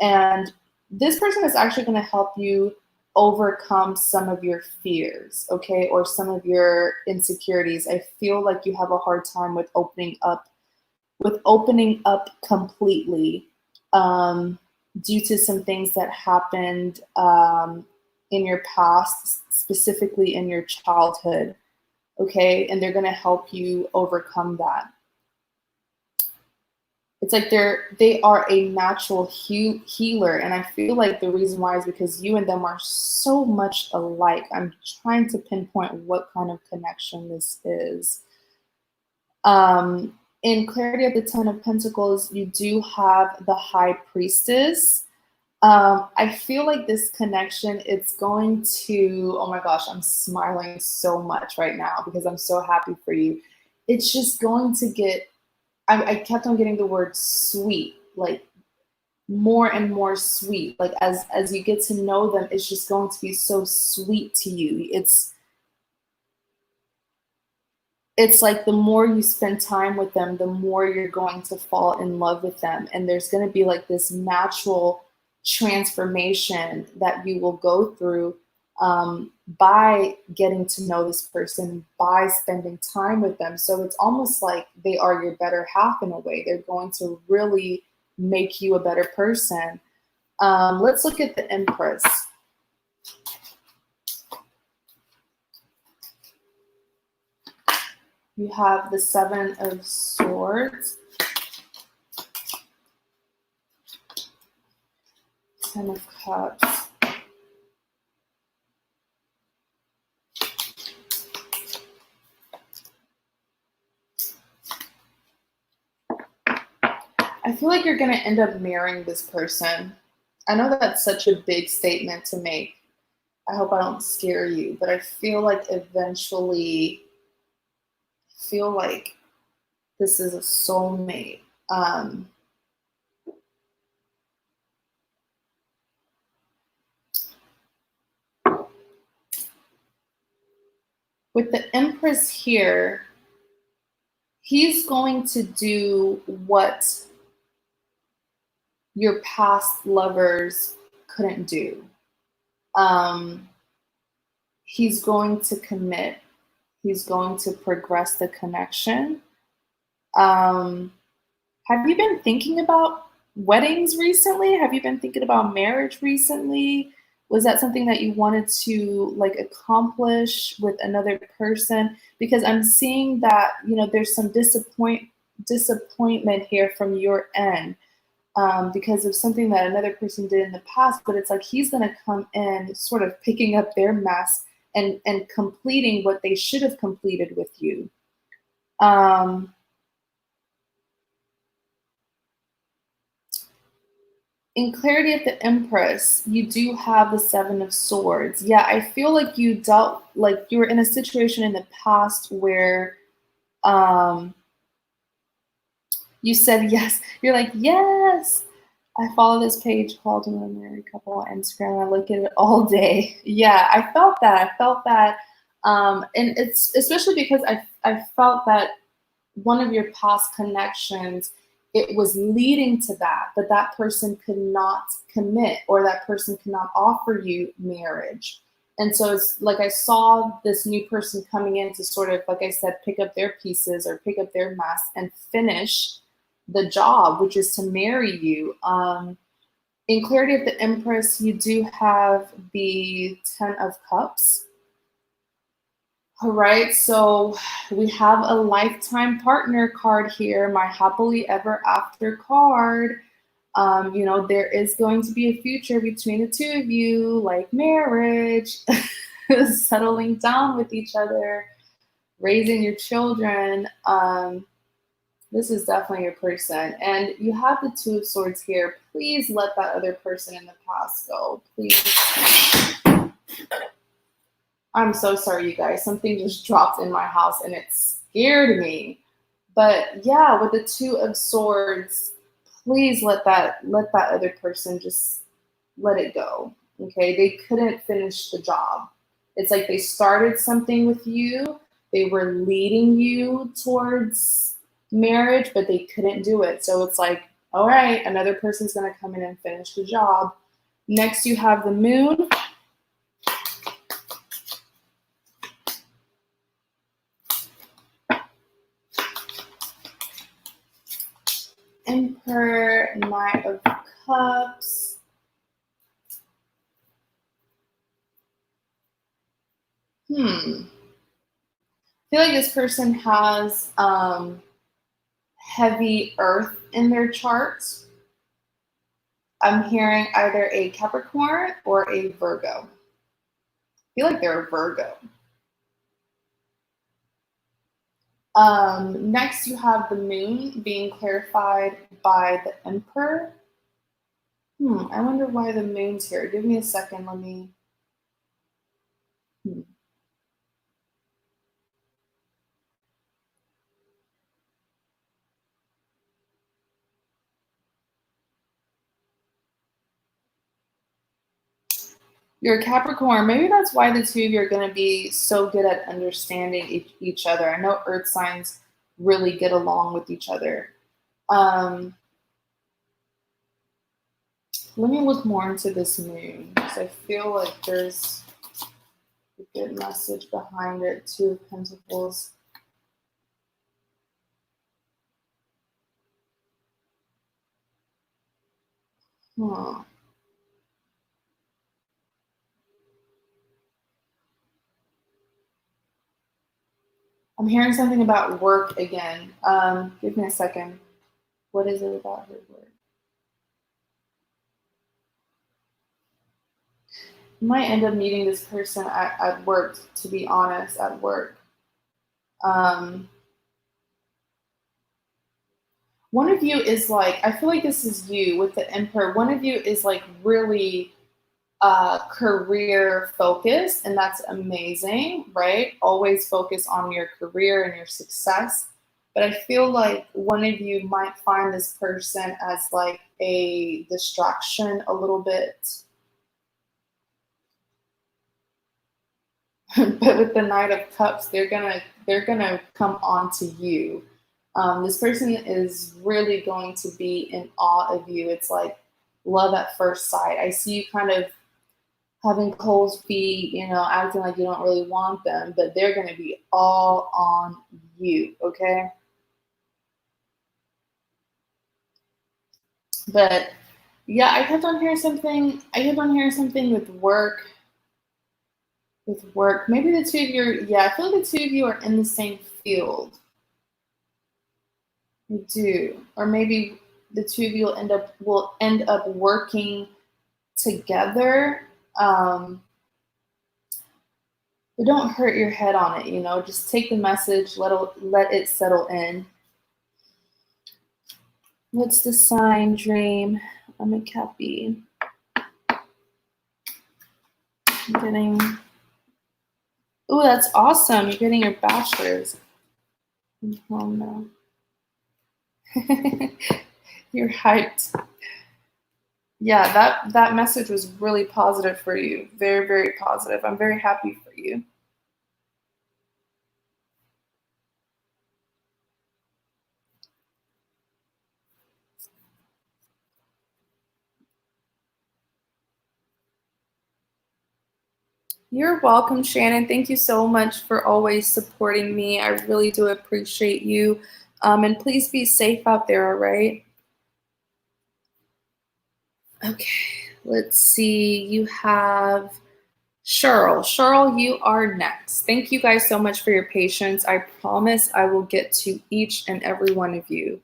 And this person is actually going to help you overcome some of your fears, okay, or some of your insecurities. I feel like you have a hard time with opening up completely, due to some things that happened in your past, specifically in your childhood, okay? And they're going to help you overcome that. It's like they are a natural healer, and I feel like the reason why is because you and them are so much alike. I'm trying to pinpoint what kind of connection this is. In clarity of the 10 of Pentacles, you do have the High Priestess. I feel like this connection, it's going to, oh my gosh, I'm smiling so much right now because I'm so happy for you. It's just going to get, I kept on getting the word sweet, like more and more sweet. Like as you get to know them, it's just going to be so sweet to you. It's like the more you spend time with them, the more you're going to fall in love with them. And there's going to be like this natural transformation that you will go through by getting to know this person, by spending time with them. So it's almost like they are your better half in a way. They're going to really make you a better person. Let's look at the Empress. You have the 7 of Swords, 10 of Cups, I feel like you're going to end up marrying this person. I know that's such a big statement to make. I hope I don't scare you, but I feel like eventually, this is a soulmate. With the Empress here, he's going to do what your past lovers couldn't do. He's going to commit. He's going to progress the connection. Have you been thinking about weddings recently? Have you been thinking about marriage recently? Was that something that you wanted to like accomplish with another person? Because I'm seeing that, there's some disappointment here from your end, because of something that another person did in the past, but it's like he's going to come in sort of picking up their mess and completing what they should have completed with you. In clarity at the Empress, you do have the 7 of Swords. Yeah, I feel like you were in a situation in the past where you said yes. You're like, yes. I follow this page called a Married Couple on Instagram. I look at it all day. Yeah, I felt that. And it's especially because I felt that one of your past connections, it was leading to that, but that person could not commit, or that person cannot offer you marriage. And so it's like I saw this new person coming in to sort of, like I said, pick up their pieces or pick up their mess and finish the job, which is to marry you. In clarity of the Empress, you do have the Ten of Cups. All right, so we have a lifetime partner card here, my happily ever after card. There is going to be a future between the two of you, like marriage, settling down with each other, raising your children. This is definitely your person. And you have the Two of Swords here. Please let that other person in the past go. Please. I'm so sorry, you guys. Something just dropped in my house and it scared me. But yeah, with the Two of Swords, please let that other person just let it go. Okay, they couldn't finish the job. It's like they started something with you. They were leading you towards marriage, but they couldn't do it. So it's like, all right, another person's going to come in and finish the job. Next, you have the Moon. Emperor, Knight of Cups. I feel like this person has heavy earth in their charts. I'm hearing either a Capricorn or a Virgo. I feel like they're a Virgo. Next, you have the Moon being clarified by the Emperor. I wonder why the Moon's here. Give me a second. Let me. You're a Capricorn. Maybe that's why the two of you are going to be so good at understanding each other. I know earth signs really get along with each other. Let me look more into this Moon because I feel like there's a good message behind it. Two of Pentacles. I'm hearing something about work again. Give me a second. What is it about her work? You might end up meeting this person at work, to be honest, at work. One of you is like, I feel like this is you with the Emperor. One of you is like really career focused, and that's amazing, right? Always focus on your career and your success. But I feel like one of you might find this person as like a distraction a little bit. But with the Knight of Cups, they're gonna come on to you. This person is really going to be in awe of you. It's like love at first sight. I see you kind of having cold feet, acting like you don't really want them, but they're going to be all on you, okay? But yeah, I kept on hearing something with work. Maybe the two of you I feel like the two of you are in the same field. You do. Or maybe the two of you will end up working together. But don't hurt your head on it, just take the message, let it settle in. What's the sign, Dream? I'm a Cappy. Oh, that's awesome. You're getting your bachelor's. Oh no. You're hyped. Yeah, that message was really positive for you. Very, very positive. I'm very happy for you. You're welcome, Shannon. Thank you so much for always supporting me. I really do appreciate you. And please be safe out there, all right? Okay, let's see. You have Cheryl. Cheryl, you are next. Thank you guys so much for your patience. I promise I will get to each and every one of you.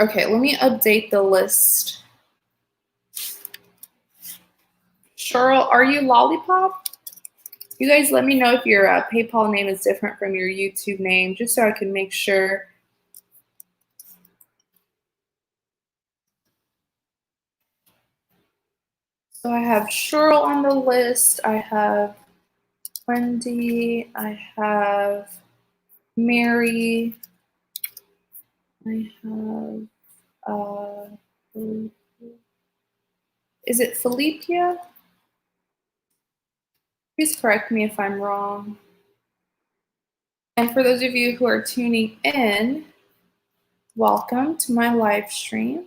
Okay, let me update the list. Cheryl, are you Lollipop? You guys let me know if your PayPal name is different from your YouTube name, just so I can make sure. So I have Cheryl on the list. I have Wendy. I have Mary. I have, is it Felicia? Please correct me if I'm wrong. And for those of you who are tuning in, welcome to my live stream.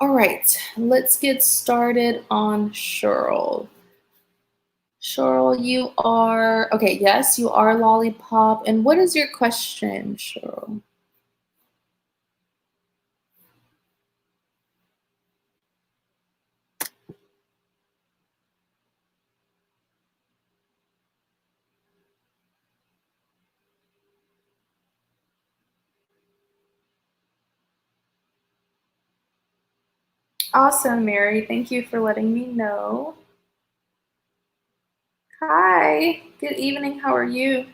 All right, let's get started on Cheryl. Cheryl, you are, okay, yes, you are Lollipop. And what is your question, Cheryl? Awesome, Mary. Thank you for letting me know. Hi, good evening. How are you?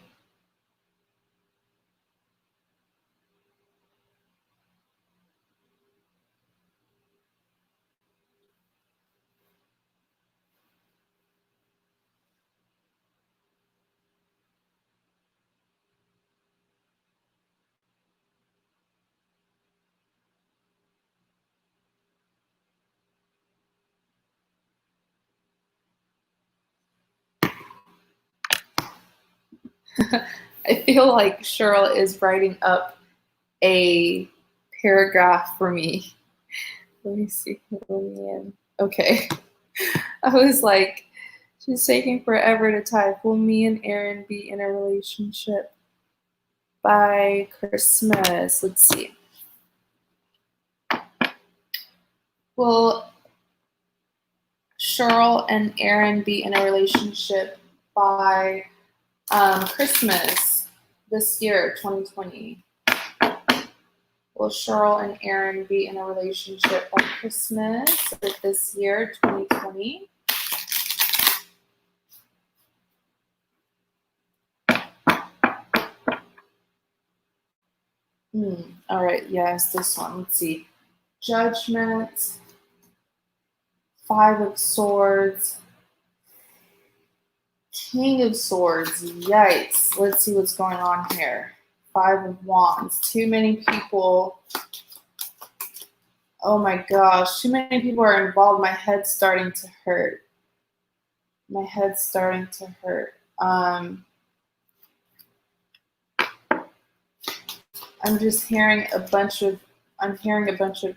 I feel like Cheryl is writing up a paragraph for me. Let me see. Okay. I was like, she's taking forever to type. Will me and Aaron be in a relationship by Christmas? Let's see. Will Cheryl and Aaron be in a relationship by Christmas this year, 2020? Will Cheryl and Aaron be in a relationship by Christmas of this year, 2020? All right, yes, this one. Let's see. Judgment, Five of Swords, King of Swords. Yikes. Let's see what's going on here. Five of Wands. Too many people. Oh my gosh, too many people are involved. My head's starting to hurt. My head's starting to hurt. I'm just hearing a bunch of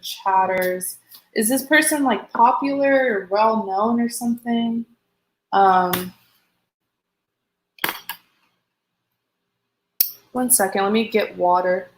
chatters. Is this person like popular or well known or something? One second, let me get water.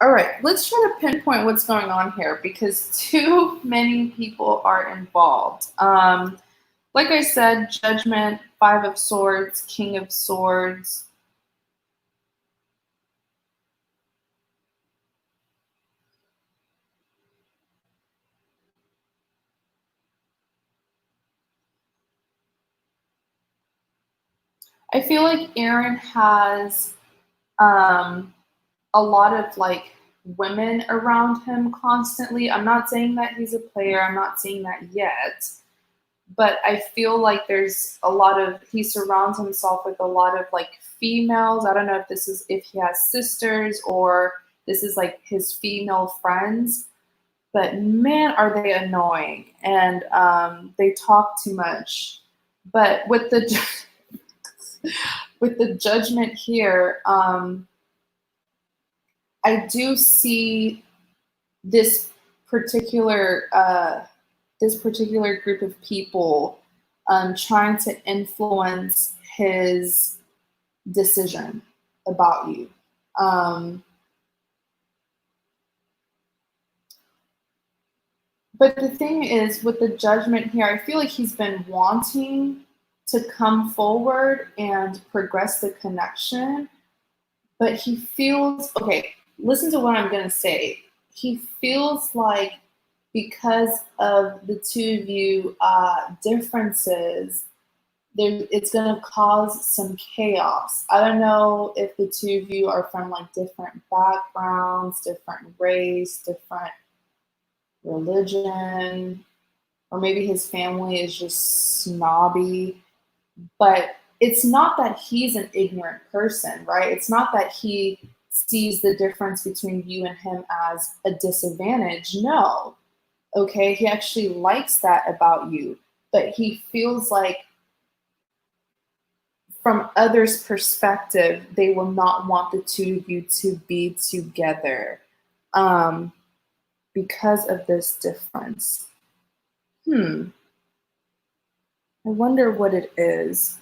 All right, let's try to pinpoint what's going on here because too many people are involved. Like I said, Judgment, Five of Swords, King of Swords. I feel like Aaron has a lot of like women around him constantly. I'm not saying that he's a player, I'm not saying that yet, but I feel like there's a lot of, he surrounds himself with a lot of like females. I don't know if this is, if he has sisters or this is like his female friends, but man, are they annoying, and they talk too much. But with the with the judgment here, I do see this particular this particular group of people trying to influence his decision about you. But the thing is, with the judgment here, I feel like he's been wanting to come forward and progress the connection, but he feels, okay, listen to what I'm going to say. He feels like because of the two of you differences, it's going to cause some chaos. I don't know if the two of you are from like different backgrounds, different race, different religion, or maybe his family is just snobby. But it's not that he's an ignorant person, right? It's not that he sees the difference between you and him as a disadvantage. No. Okay, he actually likes that about you, but he feels like from others' perspective, they will not want the two of you to be together because of this difference. I wonder what it is.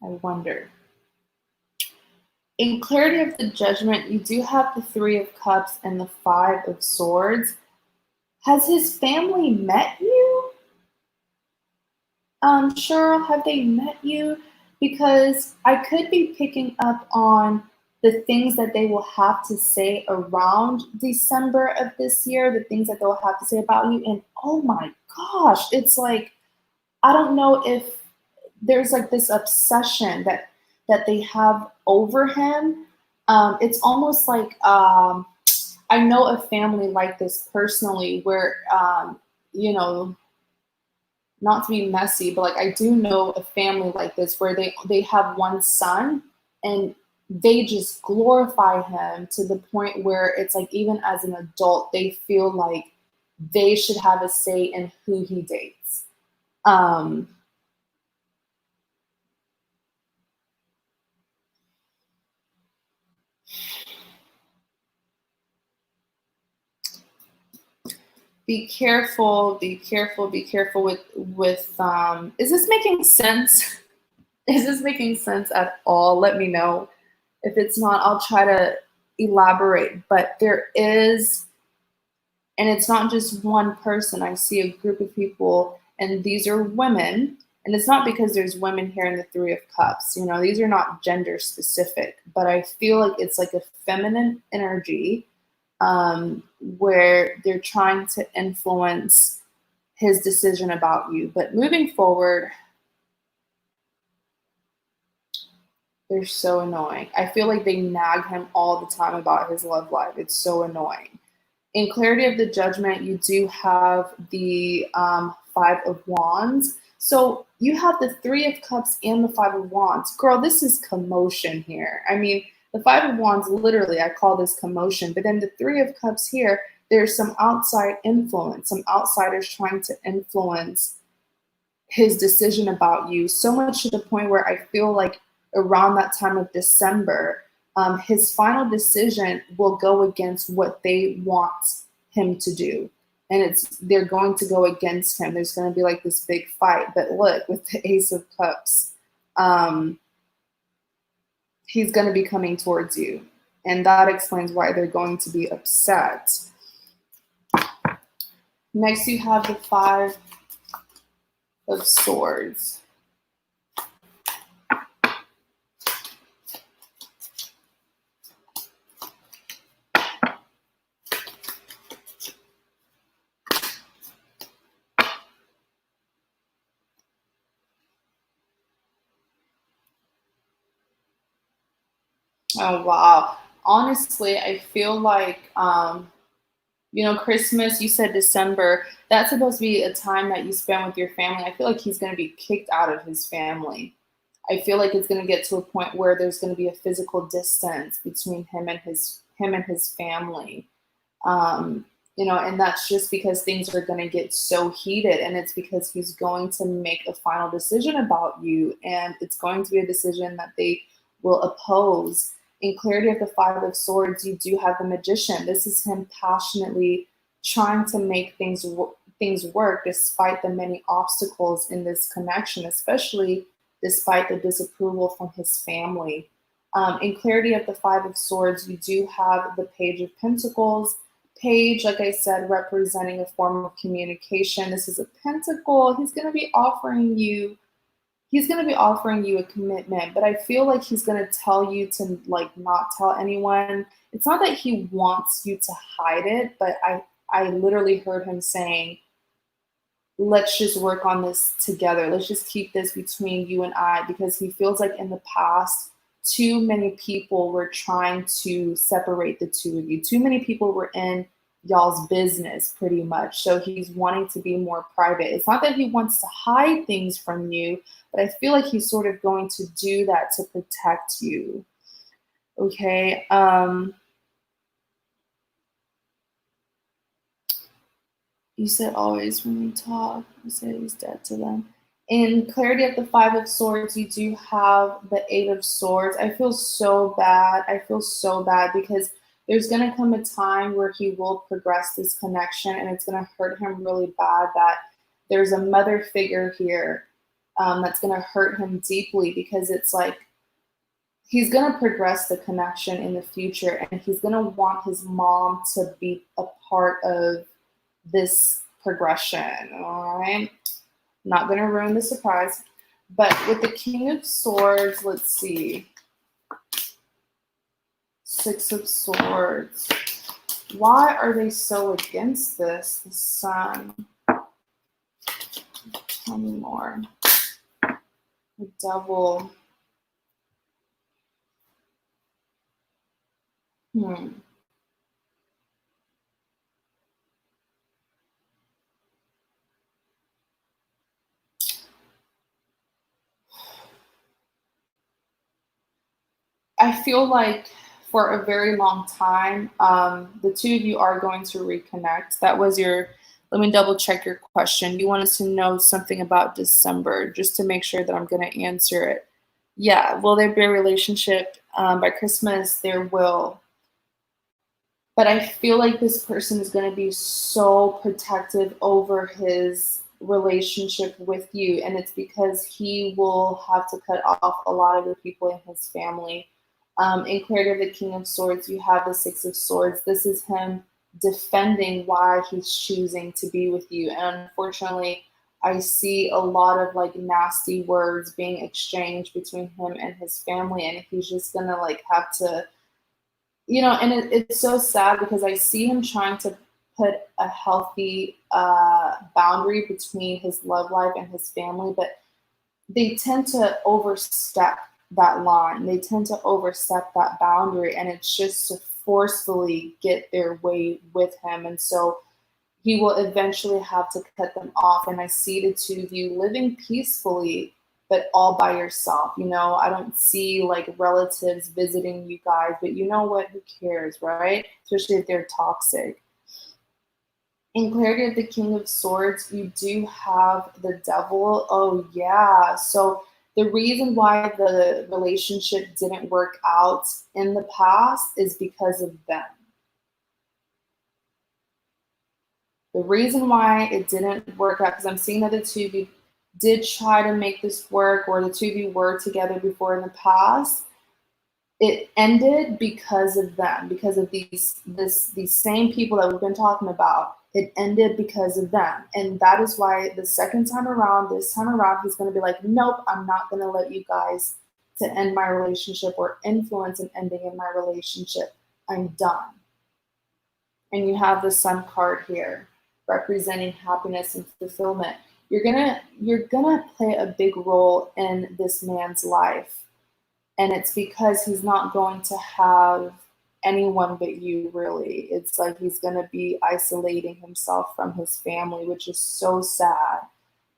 I wonder. In clarity of the judgment, you do have the Three of Cups and the Five of Swords. Has his family met you? Cheryl, have they met you? Because I could be picking up on the things that they will have to say around December of this year, the things that they'll have to say about you. And oh my gosh, it's like, I don't know if there's like this obsession that they have over him. It's almost like I know a family like this personally where, you know, not to be messy, but like I do know a family like this where they have one son and they just glorify him to the point where it's like even as an adult, they feel like they should have a say in who he dates. Be careful, be careful, be careful with is this making sense? Is this making sense at all? Let me know. If it's not, I'll try to elaborate. But there is, and it's not just one person. I see a group of people, and these are women. And it's not because there's women here in the Three of Cups. You know, these are not gender specific, but I feel like it's like a feminine energy where they're trying to influence his decision about you. But moving forward, they're so annoying. I feel like they nag him all the time about his love life. It's so annoying. In clarity of the judgment, you do have the Five of Wands. So you have the Three of Cups and the Five of Wands. Girl, this is commotion here. I mean, the Five of Wands, literally, I call this commotion. But then the Three of Cups here, there's some outside influence, some outsiders trying to influence his decision about you, so much to the point where I feel like around that time of December, his final decision will go against what they want him to do. And they're going to go against him. There's going to be like this big fight. But look, with the Ace of Cups, he's going to be coming towards you. And that explains why they're going to be upset. Next, you have the Five of Swords. Oh, wow. Honestly, I feel like, Christmas, you said December, that's supposed to be a time that you spend with your family. I feel like he's going to be kicked out of his family. I feel like it's going to get to a point where there's going to be a physical distance between him and his family. And that's just because things are going to get so heated, and it's because he's going to make a final decision about you, and it's going to be a decision that they will oppose. In clarity of the Five of Swords, you do have the Magician. This is him passionately trying to make things work despite the many obstacles in this connection, especially despite the disapproval from his family. In clarity of the Five of Swords, you do have the Page of Pentacles. Page, like I said, representing a form of communication. This is a pentacle. He's going to be offering you a commitment, but I feel like he's going to tell you to like not tell anyone. It's not that he wants you to hide it, but I literally heard him saying, let's just work on this together. Let's just keep this between you and I, because he feels like in the past, too many people were trying to separate the two of you. Too many people were in y'all's business, pretty much. So he's wanting to be more private. It's not that he wants to hide things from you, but I feel like he's sort of going to do that to protect you. Okay. You said always when we talk, you said he's dead to them. In clarity of the Five of Swords, you do have the Eight of Swords. I feel so bad. I feel so bad because there's going to come a time where he will progress this connection, and it's going to hurt him really bad that there's a mother figure here that's going to hurt him deeply, because it's like he's going to progress the connection in the future, and he's going to want his mom to be a part of this progression. All right. Not going to ruin the surprise. But with the King of Swords, let's see. Six of Swords. Why are they so against this? The Sun. Tell me more. The Devil. I feel like for a very long time, the two of you are going to reconnect. That was your, let me double check your question. You wanted to know something about December, just to make sure that I'm going to answer it. Yeah, will there be a relationship by Christmas? There will. But I feel like this person is going to be so protective over his relationship with you. And it's because he will have to cut off a lot of the people in his family. In clarity of the King of Swords, you have the Six of Swords. This is him defending why he's choosing to be with you. And unfortunately, I see a lot of like nasty words being exchanged between him and his family. And he's just going to like have to, and it's so sad because I see him trying to put a healthy boundary between his love life and his family, but they tend to overstep that line. They tend to overstep that boundary, and it's just to forcefully get their way with him. And so he will eventually have to cut them off. And I see the two of you living peacefully, but all by yourself. I don't see like relatives visiting you guys, but you know what? Who cares, right? Especially if they're toxic. In clarity of the King of Swords, you do have the Devil. Oh, yeah. So the reason why the relationship didn't work out in the past is because of them. The reason why it didn't work out, because I'm seeing that the two of you did try to make this work, or the two of you were together before in the past, it ended because of them, because of these same people that we've been talking about. It ended because of them. And that is why the second time around, this time around, he's going to be like, nope, I'm not going to let you guys to end my relationship or influence an ending in my relationship. I'm done. And you have the Sun card here representing happiness and fulfillment. You're gonna play a big role in this man's life. And it's because he's not going to have anyone but you, really. It's like he's going to be isolating himself from his family, which is so sad.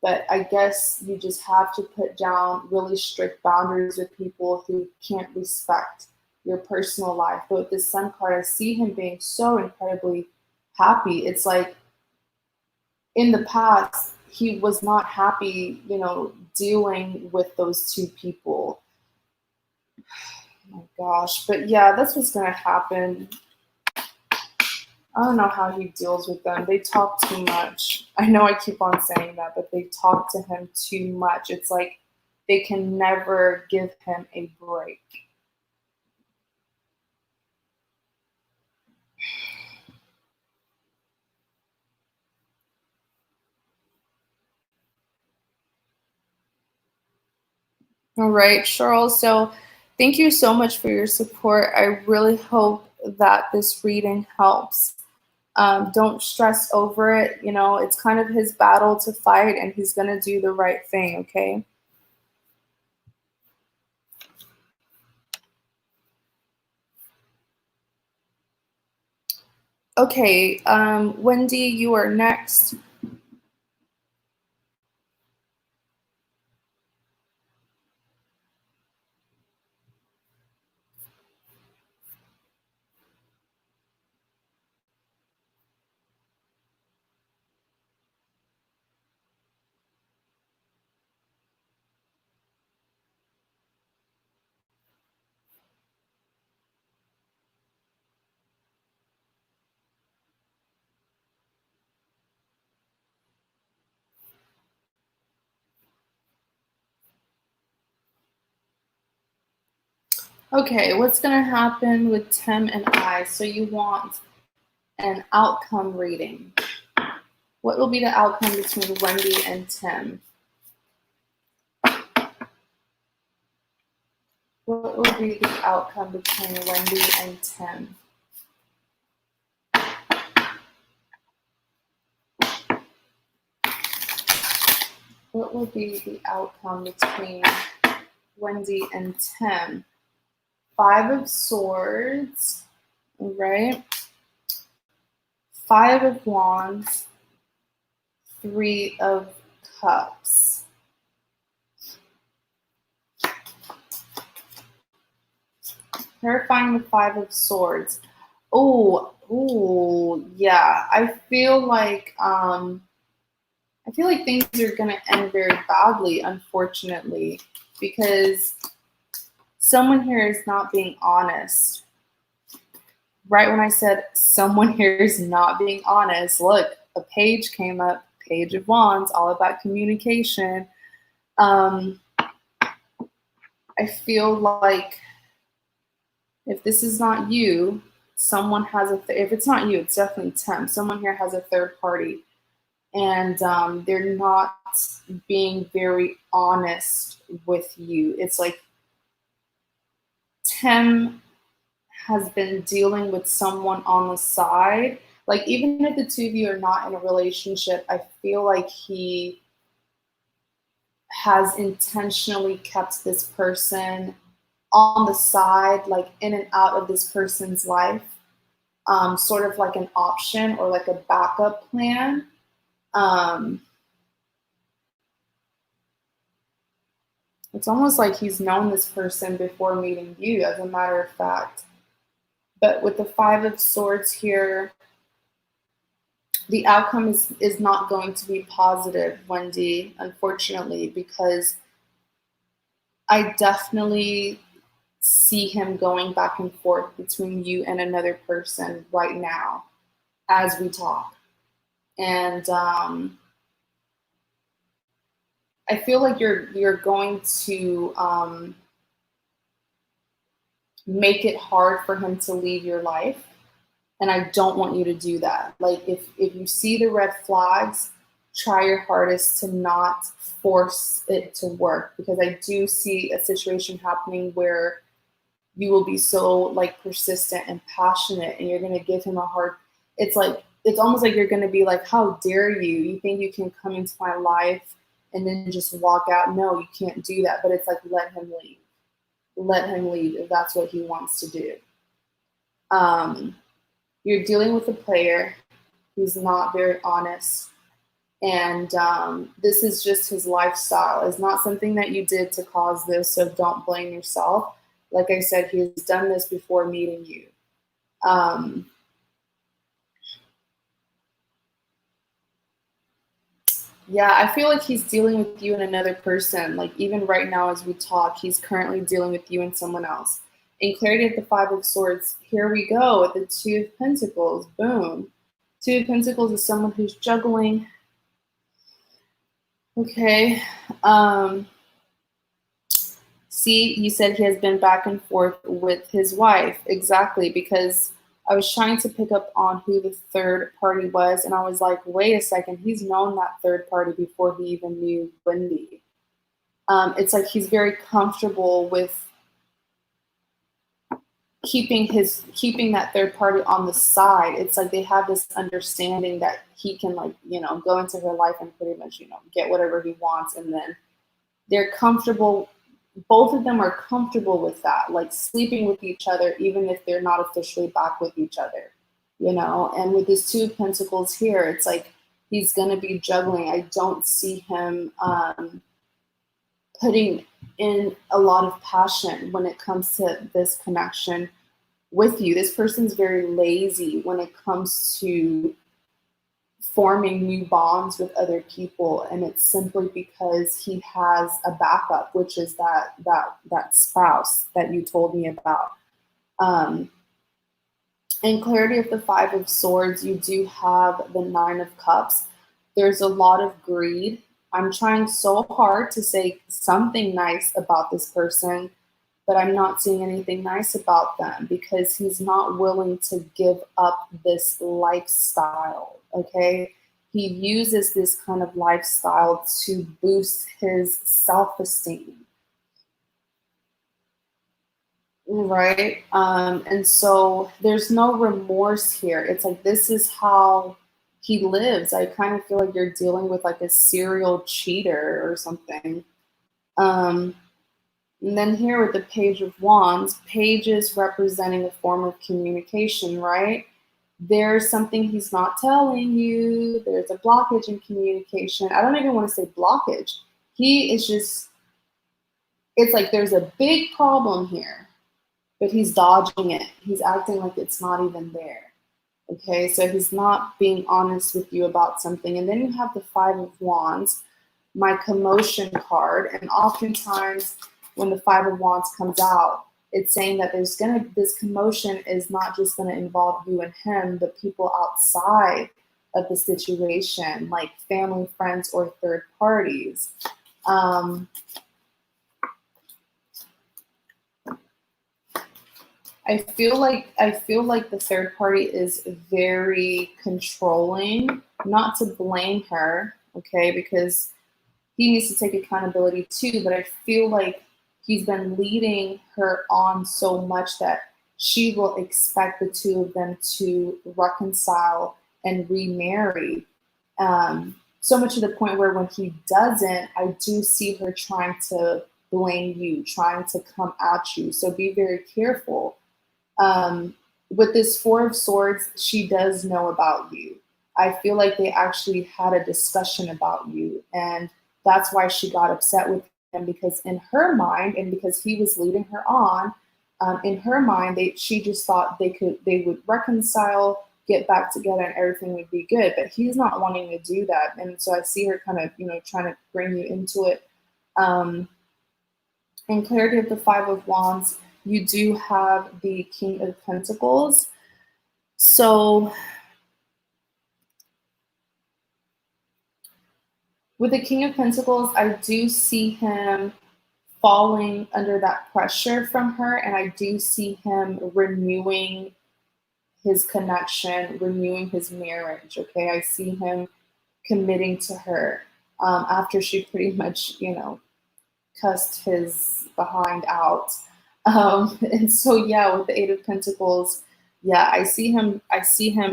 But I guess you just have to put down really strict boundaries with people who can't respect your personal life. But with this sun card, I see him being so incredibly happy. It's like in the past, he was not happy, dealing with those two people. Oh my gosh. But yeah, that's what's going to happen. I don't know how he deals with them. They talk too much. I know I keep on saying that, but they talk to him too much. It's like they can never give him a break. All right, Cheryl. So thank you so much for your support. I really hope that this reading helps. Don't stress over it. It's kind of his battle to fight, and he's going to do the right thing, okay? Okay, Wendy, you are next. Okay, what's going to happen with Tim and I? So you want an outcome reading. What will be the outcome between Wendy and Tim? What will be the outcome between Wendy and Tim? What will be the outcome between Wendy and Tim? 5 of Swords, right? 5 of Wands, 3 of Cups. Clarifying the 5 of Swords. Oh, yeah. I feel like things are going to end very badly, unfortunately, because someone here is not being honest. Right when I said someone here is not being honest, look, a page came up, Page of Wands, all about communication. I feel like if this is not you, someone has if it's not you, it's definitely Tim. Someone here has a third party, and they're not being very honest with you. It's like Tim has been dealing with someone on the side. Like, even if the two of you are not in a relationship, I feel like he has intentionally kept this person on the side, like in and out of this person's life, sort of like an option or like a backup plan. It's almost like he's known this person before meeting you, as a matter of fact. But with the 5 of Swords here, the outcome is not going to be positive, Wendy, unfortunately, because I definitely see him going back and forth between you and another person right now as we talk. And I feel like you're going to make it hard for him to leave your life. And I don't want you to do that. Like, if you see the red flags, try your hardest to not force it to work, because I do see a situation happening where you will be so like persistent and passionate, and you're going to give him a hard, it's almost like you're going to be like, how dare you? You think you can come into my life and then just walk out? No, you can't do that. But it's like, let him leave. let him lead if that's what he wants to do. You're dealing with a player. He's not very honest. And this is just his lifestyle. It's not something that you did to cause this, so don't blame yourself. Like I said, he's done this before meeting you. Yeah, I feel like he's dealing with you and another person. Like even right now as we talk, he's currently dealing with you and someone else. In clarity of the Five of Swords, here we go with the Two of Pentacles. Boom. Two of Pentacles is someone who's juggling. Okay. See, you said he has been back and forth with his wife. Exactly, because I was trying to pick up on who the third party was, and I was like, wait a second, he's known that third party before he even knew Wendy. It's like he's very comfortable with keeping that third party on the side. It's like they have this understanding that he can, like, go into her life and pretty much, get whatever he wants, and then they're comfortable. Both of them are comfortable with that, like sleeping with each other, even if they're not officially back with each other, and with this Two of Pentacles here, it's like he's going to be juggling. I don't see him putting in a lot of passion when it comes to this connection with you. This person's very lazy when it comes to forming new bonds with other people, and it's simply because he has a backup, which is that spouse that you told me about. In clarity of the Five of Swords, you do have the Nine of Cups. There's a lot of greed. I'm trying so hard to say something nice about this person, but I'm not seeing anything nice about them because he's not willing to give up this lifestyle, okay? He uses this kind of lifestyle to boost his self-esteem, right? And so there's no remorse here. It's like this is how he lives. I kind of feel like you're dealing with like a serial cheater or something. And then here with the Page of Wands, pages representing a form of communication, right? There's something he's not telling you. There's a blockage in communication. I don't even want to say blockage. He is just, it's like there's a big problem here, but he's dodging it. He's acting like it's not even there. Okay, so he's not being honest with you about something. And then you have the Five of Wands, my commotion card. And oftentimes when the Five of Wands comes out, it's saying that this commotion is not just gonna involve you and him, but people outside of the situation, like family, friends, or third parties. I feel like the third party is very controlling. Not to blame her, okay, because he needs to take accountability too, but I feel like he's been leading her on so much that she will expect the two of them to reconcile and remarry. So much to the point where when he doesn't, I do see her trying to blame you, trying to come at you. So be very careful. With this Four of Swords, she does know about you. I feel like they actually had a discussion about you, and that's why she got upset with him, because in her mind, and because he was leading her on, in her mind, she just thought they would reconcile, get back together, and everything would be good. But he's not wanting to do that, and so I see her kind of trying to bring you into it. In clarity of the Five of Wands, you do have the King of Pentacles. So with the King of Pentacles, I do see him falling under that pressure from her, and I do see him renewing his connection, renewing his marriage, okay? I see him committing to her after she pretty much, cussed his behind out. And so, yeah, with the Eight of Pentacles, yeah, I see him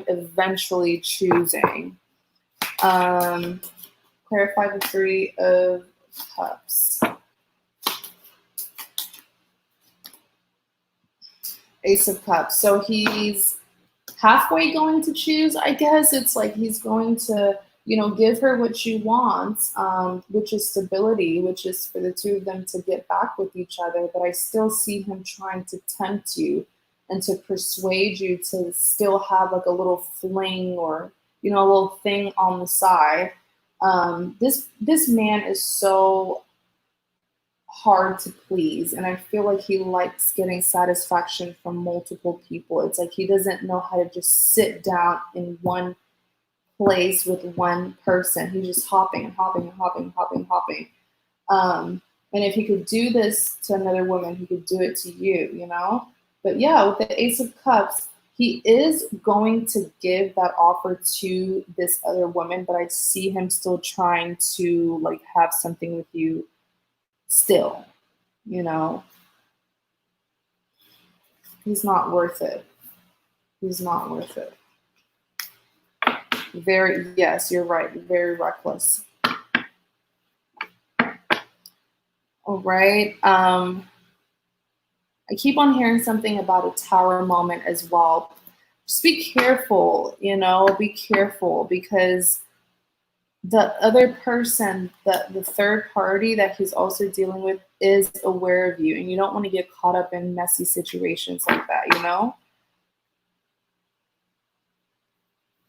eventually choosing. Clarify the Three of Cups. Ace of Cups. So he's halfway going to choose, I guess. It's like he's going to, give her what she wants, which is stability, which is for the two of them to get back with each other. But I still see him trying to tempt you and to persuade you to still have like a little fling or, a little thing on the side. This man is so hard to please, and I feel like he likes getting satisfaction from multiple people. It's like he doesn't know how to just sit down in one place with one person. He's just hopping and hopping and hopping and hopping and hopping. And if he could do this to another woman, he could do it to you. But yeah, with the Ace of Cups, he is going to give that offer to this other woman, but I see him still trying to like have something with you still. He's not worth it. He's not worth it. Yes, you're right. Very reckless. All right. I keep on hearing something about a tower moment as well. Just be careful, be careful, because the other person, the third party that he's also dealing with is aware of you, and you don't want to get caught up in messy situations like that.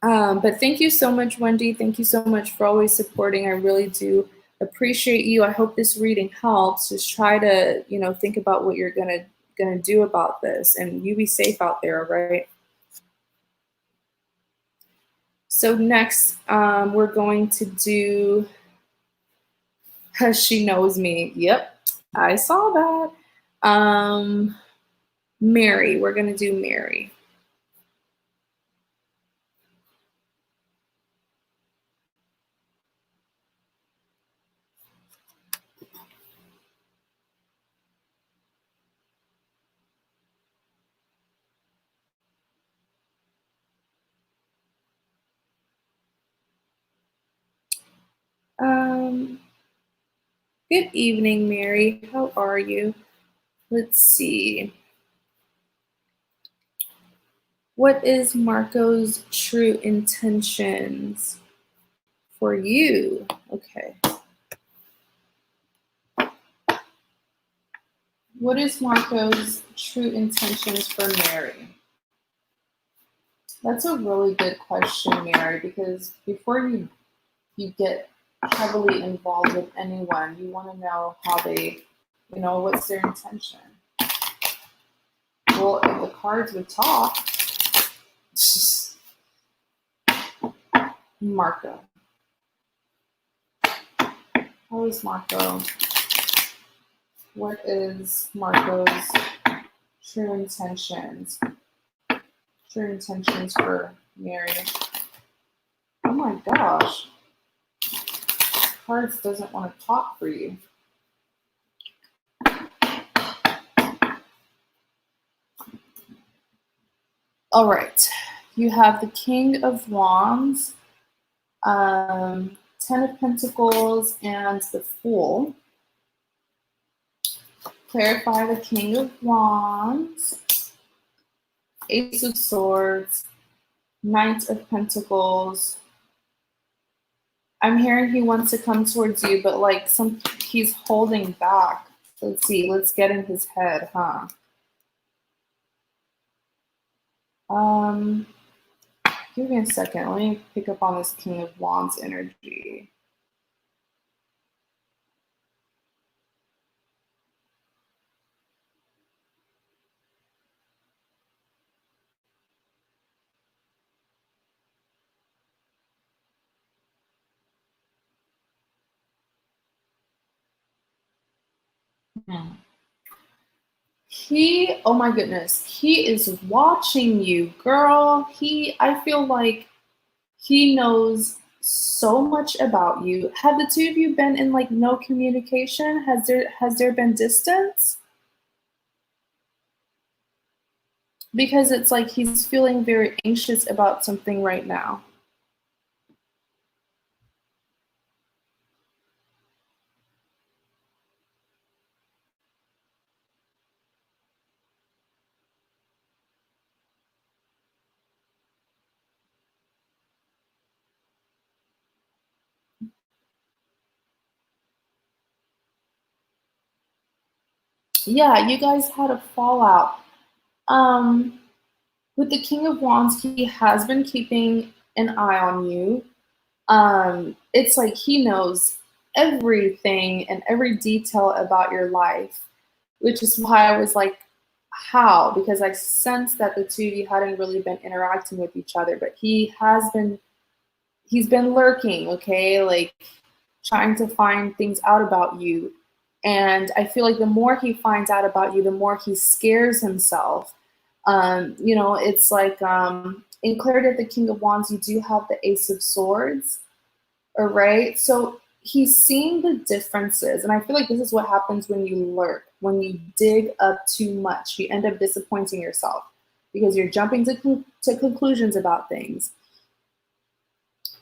But thank you so much, Wendy. Thank you so much for always supporting. I really do appreciate you. I hope this reading helps. Just try to, think about what you're gonna do about this, and you be safe out there, right? So next, we're going to do She Knows Me. Yep, I saw that. Mary, we're gonna do Mary. Good evening, Mary. How are you? Let's see. What is Marco's true intentions for you? Okay. What is Marco's true intentions for Mary? That's a really good question, Mary, because before you get heavily involved with anyone, you want to know how they, what's their intention. Well, if the cards would talk, Marco. How is Marco? What is Marco's true intentions? True intentions for Mary. Oh my gosh. Cards doesn't want to talk for you. All right. You have the King of Wands, 10 of Pentacles, and the Fool. Clarify the King of Wands, Ace of Swords, Knight of Pentacles. I'm hearing he wants to come towards you, but like he's holding back. Let's see. Let's get in his head, huh? Give me a second. Let me pick up on this King of Wands energy. Oh my goodness, he is watching you, girl. I feel like he knows so much about you. Have the two of you been in like no communication? Has there been distance? Because it's like he's feeling very anxious about something right now. Yeah, you guys had a fallout. Um, with the King of Wands, he has been keeping an eye on you. It's like he knows everything and every detail about your life, which is why I was like, how? Because I sensed that the two of you hadn't really been interacting with each other, but he's been lurking, okay, like trying to find things out about you. And I feel like the more he finds out about you, the more he scares himself. It's like in Clarity of the King of Wands, you do have the Ace of Swords, all right? So he's seeing the differences. And I feel like this is what happens when you lurk, when you dig up too much. You end up disappointing yourself because you're jumping to conclusions about things.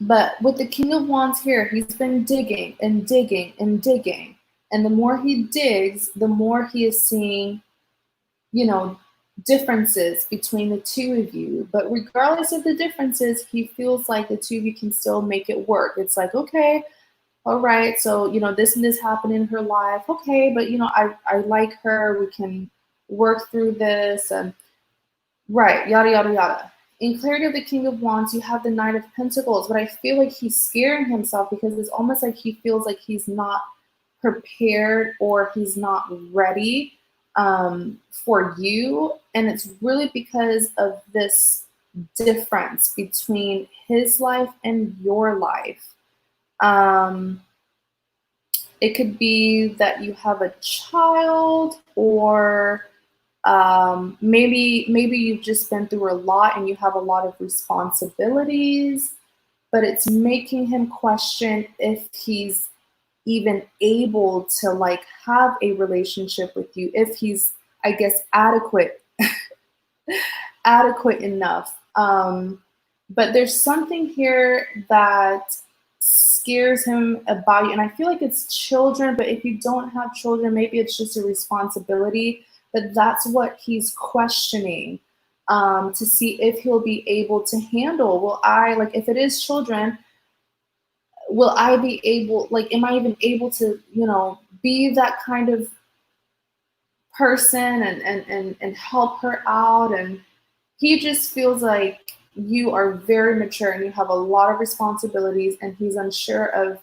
But with the King of Wands here, he's been digging and digging and digging. And the more he digs, the more he is seeing, you know, differences between the two of you. But regardless of the differences, he feels like the two of you can still make it work. It's like, okay, all right, so, this and this happened in her life. Okay, but, I like her. We can work through this. And right, yada, yada, yada. In Clarity of the King of Wands, you have the Knight of Pentacles, but I feel like he's scaring himself because it's almost like he feels like he's not prepared or he's not ready for you. And it's really because of this difference between his life and your life. It could be that you have a child, or maybe you've just been through a lot and you have a lot of responsibilities, but it's making him question if he's even able to like have a relationship with you, if he's, I guess, adequate enough. But there's something here that scares him about you. And I feel like it's children, but if you don't have children, maybe it's just a responsibility. But that's what he's questioning, to see if he'll be able to handle. If it is children, will I be able, am I even able to, be that kind of person and help her out? And he just feels like you are very mature and you have a lot of responsibilities, and he's unsure of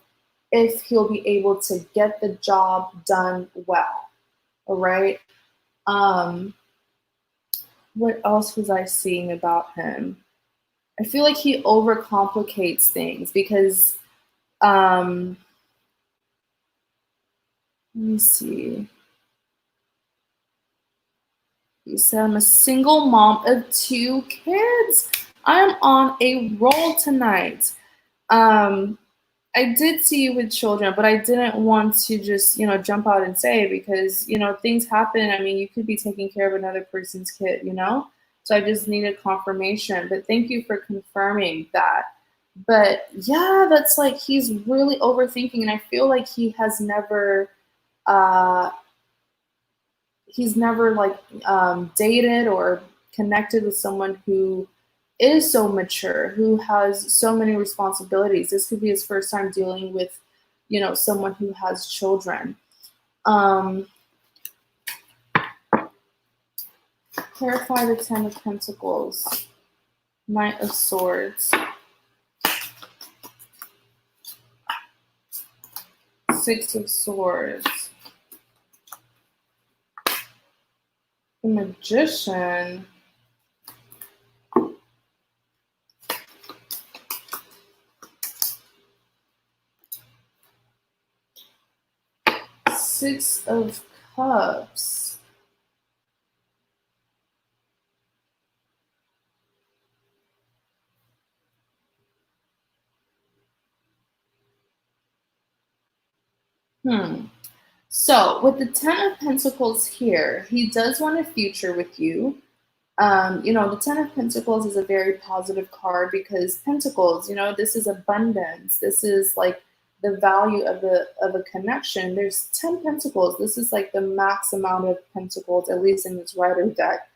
if he'll be able to get the job done well. All right. What else was I seeing about him? I feel like he overcomplicates things because, let me see. You said I'm a single mom of 2 kids. I'm on a roll tonight. I did see you with children, but I didn't want to just, jump out and say, because, things happen. I mean, you could be taking care of another person's kid, So I just needed confirmation. But thank you for confirming that. But yeah, that's like he's really overthinking, and I feel like uh he's never dated or connected with someone who is so mature, who has so many responsibilities. This could be his first time dealing with, someone who has children. Clarify the Ten of Pentacles, Knight of Swords, Six of Swords, the Magician, Six of Cups, So with the Ten of Pentacles here, he does want a future with you. The Ten of Pentacles is a very positive card because Pentacles, this is abundance. This is like the value of a connection. There's 10 Pentacles. This is like the max amount of Pentacles, at least in this Rider deck.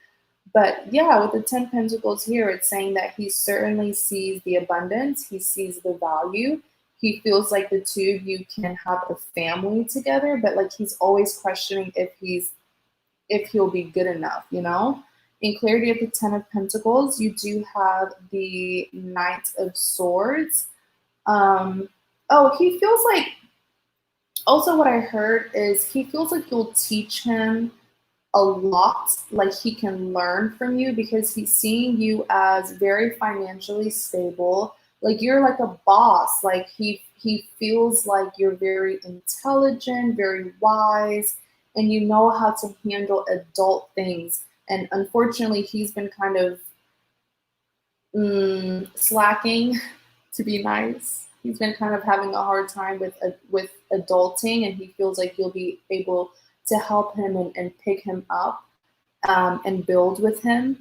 But yeah, with the 10 Pentacles here, it's saying that he certainly sees the abundance. He sees the value. He feels like the two of you can have a family together, but like he's always questioning if he's if he'll be good enough, you know? In clarity of the Ten of Pentacles, you do have the Knight of Swords. Oh, he feels like, also what I heard is he feels like you'll teach him a lot, like he can learn from you because he's seeing you as very financially stable. Like you're like a boss. Like he feels like you're very intelligent, very wise, and you know how to handle adult things. And unfortunately, he's been kind of slacking, to be nice. He's been kind of having a hard time with adulting, and he feels like you'll be able to help him and pick him up and build with him.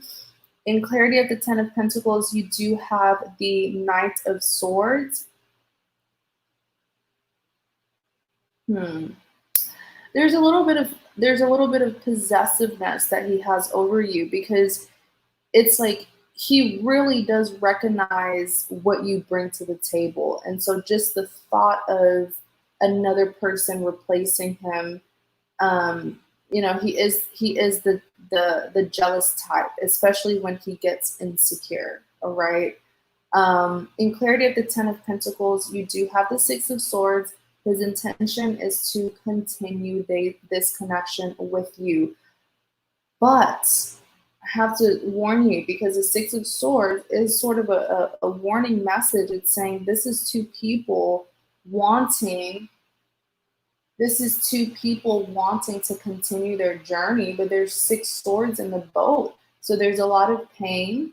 In clarity of the Ten of Pentacles, you do have the Knight of Swords. There's a little bit of possessiveness that he has over you because it's like he really does recognize what you bring to the table. And so just the thought of another person replacing him, you know, he is the jealous type, especially when he gets insecure. All right. In clarity of the Ten of Pentacles, you do have the Six of Swords. His intention is to continue this connection with you. But I have to warn you because the Six of Swords is sort of a warning message. It's saying this is two people wanting to continue their journey, but there's six swords in the boat. So there's a lot of pain.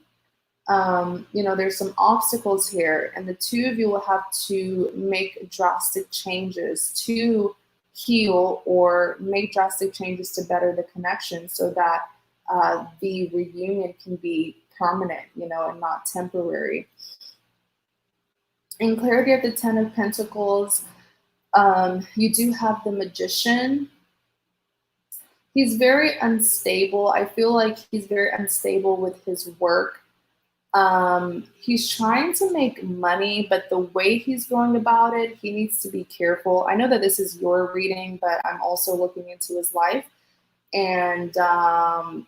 You know, there's some obstacles here, and the two of you will have to make drastic changes to heal or make drastic changes to better the connection so that the reunion can be permanent, you know, and not temporary. In clarity of the Ten of Pentacles, you do have the Magician. He's very unstable. I feel like he's very unstable with his work. He's trying to make money, but the way he's going about it, he needs to be careful. I know that this is your reading, but I'm also looking into his life. And I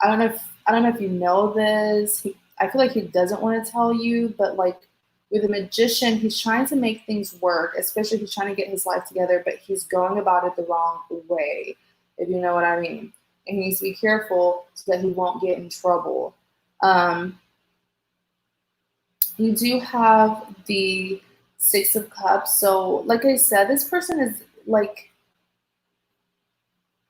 don't know if you know this. I feel like he doesn't want to tell you, but like with a Magician, he's trying to make things work, especially if he's trying to get his life together, but he's going about it the wrong way, if you know what I mean. And he needs to be careful so that he won't get in trouble. You do have the Six of Cups. So like I said, this person is like,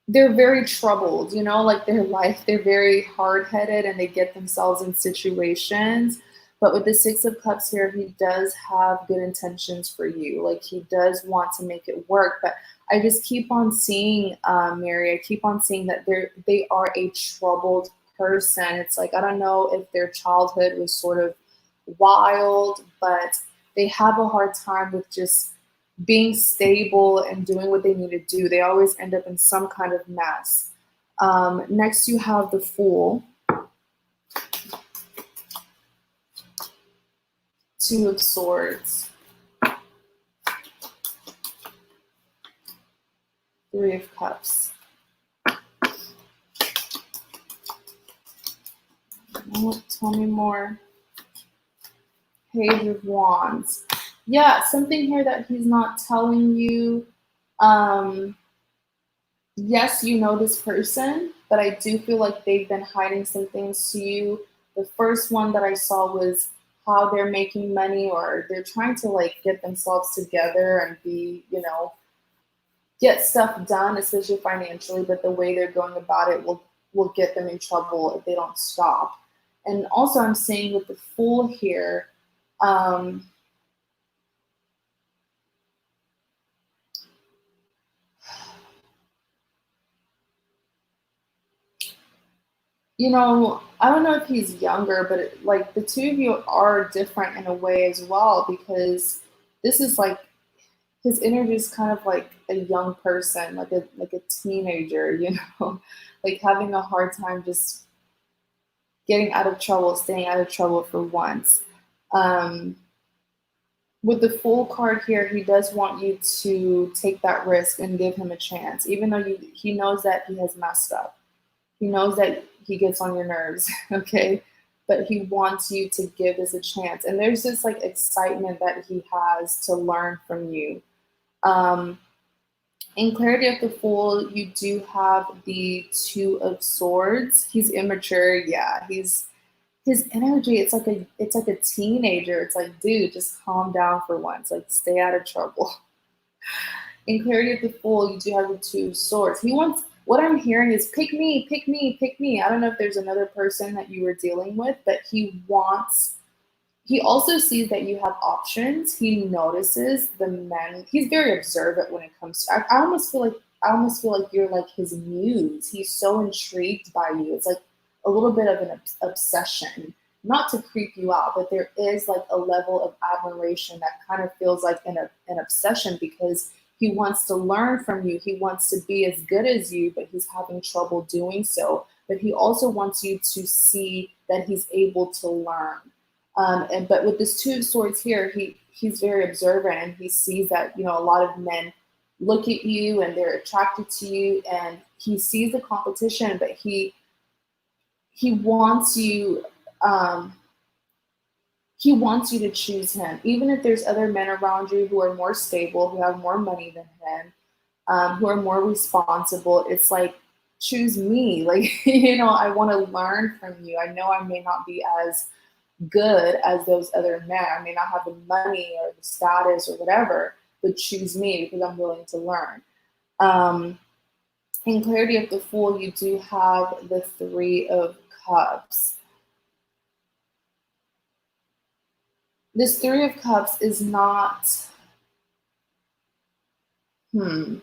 they're very troubled, you know, like their life, they're very hard-headed and they get themselves in situations. But with the Six of Cups here, he does have good intentions for you. Like he does want to make it work. But I just keep on seeing, Mary, I keep on seeing that they are a troubled person. It's like, I don't know if their childhood was sort of wild, but they have a hard time with just being stable and doing what they need to do. They always end up in some kind of mess. Next, you have the Fool. Two of Swords. Three of Cups. Tell me more. Page of Wands. Yeah, something here that he's not telling you. Yes, you know this person, but I do feel like they've been hiding some things to you. The first one that I saw was how they're making money, or they're trying to like get themselves together and be, you know, get stuff done, especially financially, but the way they're going about it will get them in trouble if they don't stop. And also I'm seeing with the Fool here, you know, I don't know if he's younger, but like the two of you are different in a way as well, because this is like his energy is kind of like a young person, like a teenager, you know, like having a hard time just getting out of trouble, staying out of trouble for once. With the Fool card here, he does want you to take that risk and give him a chance, even though he knows that he has messed up. He knows that he gets on your nerves, okay? But he wants you to give this a chance. And there's this like excitement that he has to learn from you. Um, in Clarity of the Fool, you do have the Two of Swords. He's immature, yeah. His energy, it's like a teenager. It's like, dude, just calm down for once. Like, stay out of trouble. In Clarity of the Fool, you do have the Two of Swords. He wants, what I'm hearing is pick me, pick me, pick me. I don't know if there's another person that you were dealing with, but he also sees that you have options. He notices the men. He's very observant when it comes to, I almost feel like you're like his muse. He's so intrigued by you. It's like a little bit of an obsession, not to creep you out, but there is like a level of admiration that kind of feels like an obsession because he wants to learn from you. He wants to be as good as you, but he's having trouble doing so. But he also wants you to see that he's able to learn. But with this Two of Swords here, he's very observant and he sees that, you know, a lot of men look at you and they're attracted to you, and he sees the competition, but he wants you he wants you to choose him, even if there's other men around you who are more stable, who have more money than him, who are more responsible. It's like, choose me. Like, you know, I want to learn from you. I know I may not be as good as those other men. I may not have the money or the status or whatever, but choose me because I'm willing to learn. In Clarity of the Fool, you do have the Three of Cups. This Three of Cups is not, I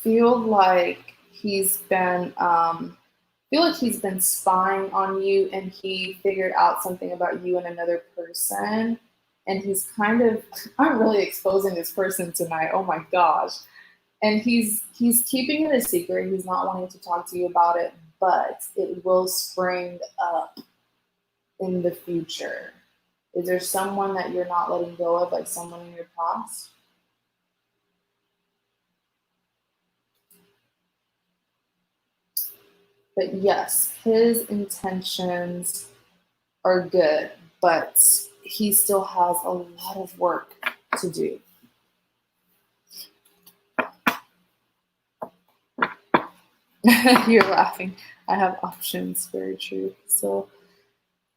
feel like he's been spying on you, and he figured out something about you and another person, and he's kind of, I'm really exposing this person tonight, oh my gosh. And he's keeping it a secret. He's not wanting to talk to you about it, but it will spring up in the future. Is there someone that you're not letting go of, like someone in your past? But yes, his intentions are good, but he still has a lot of work to do. You're laughing. I have options, very true. So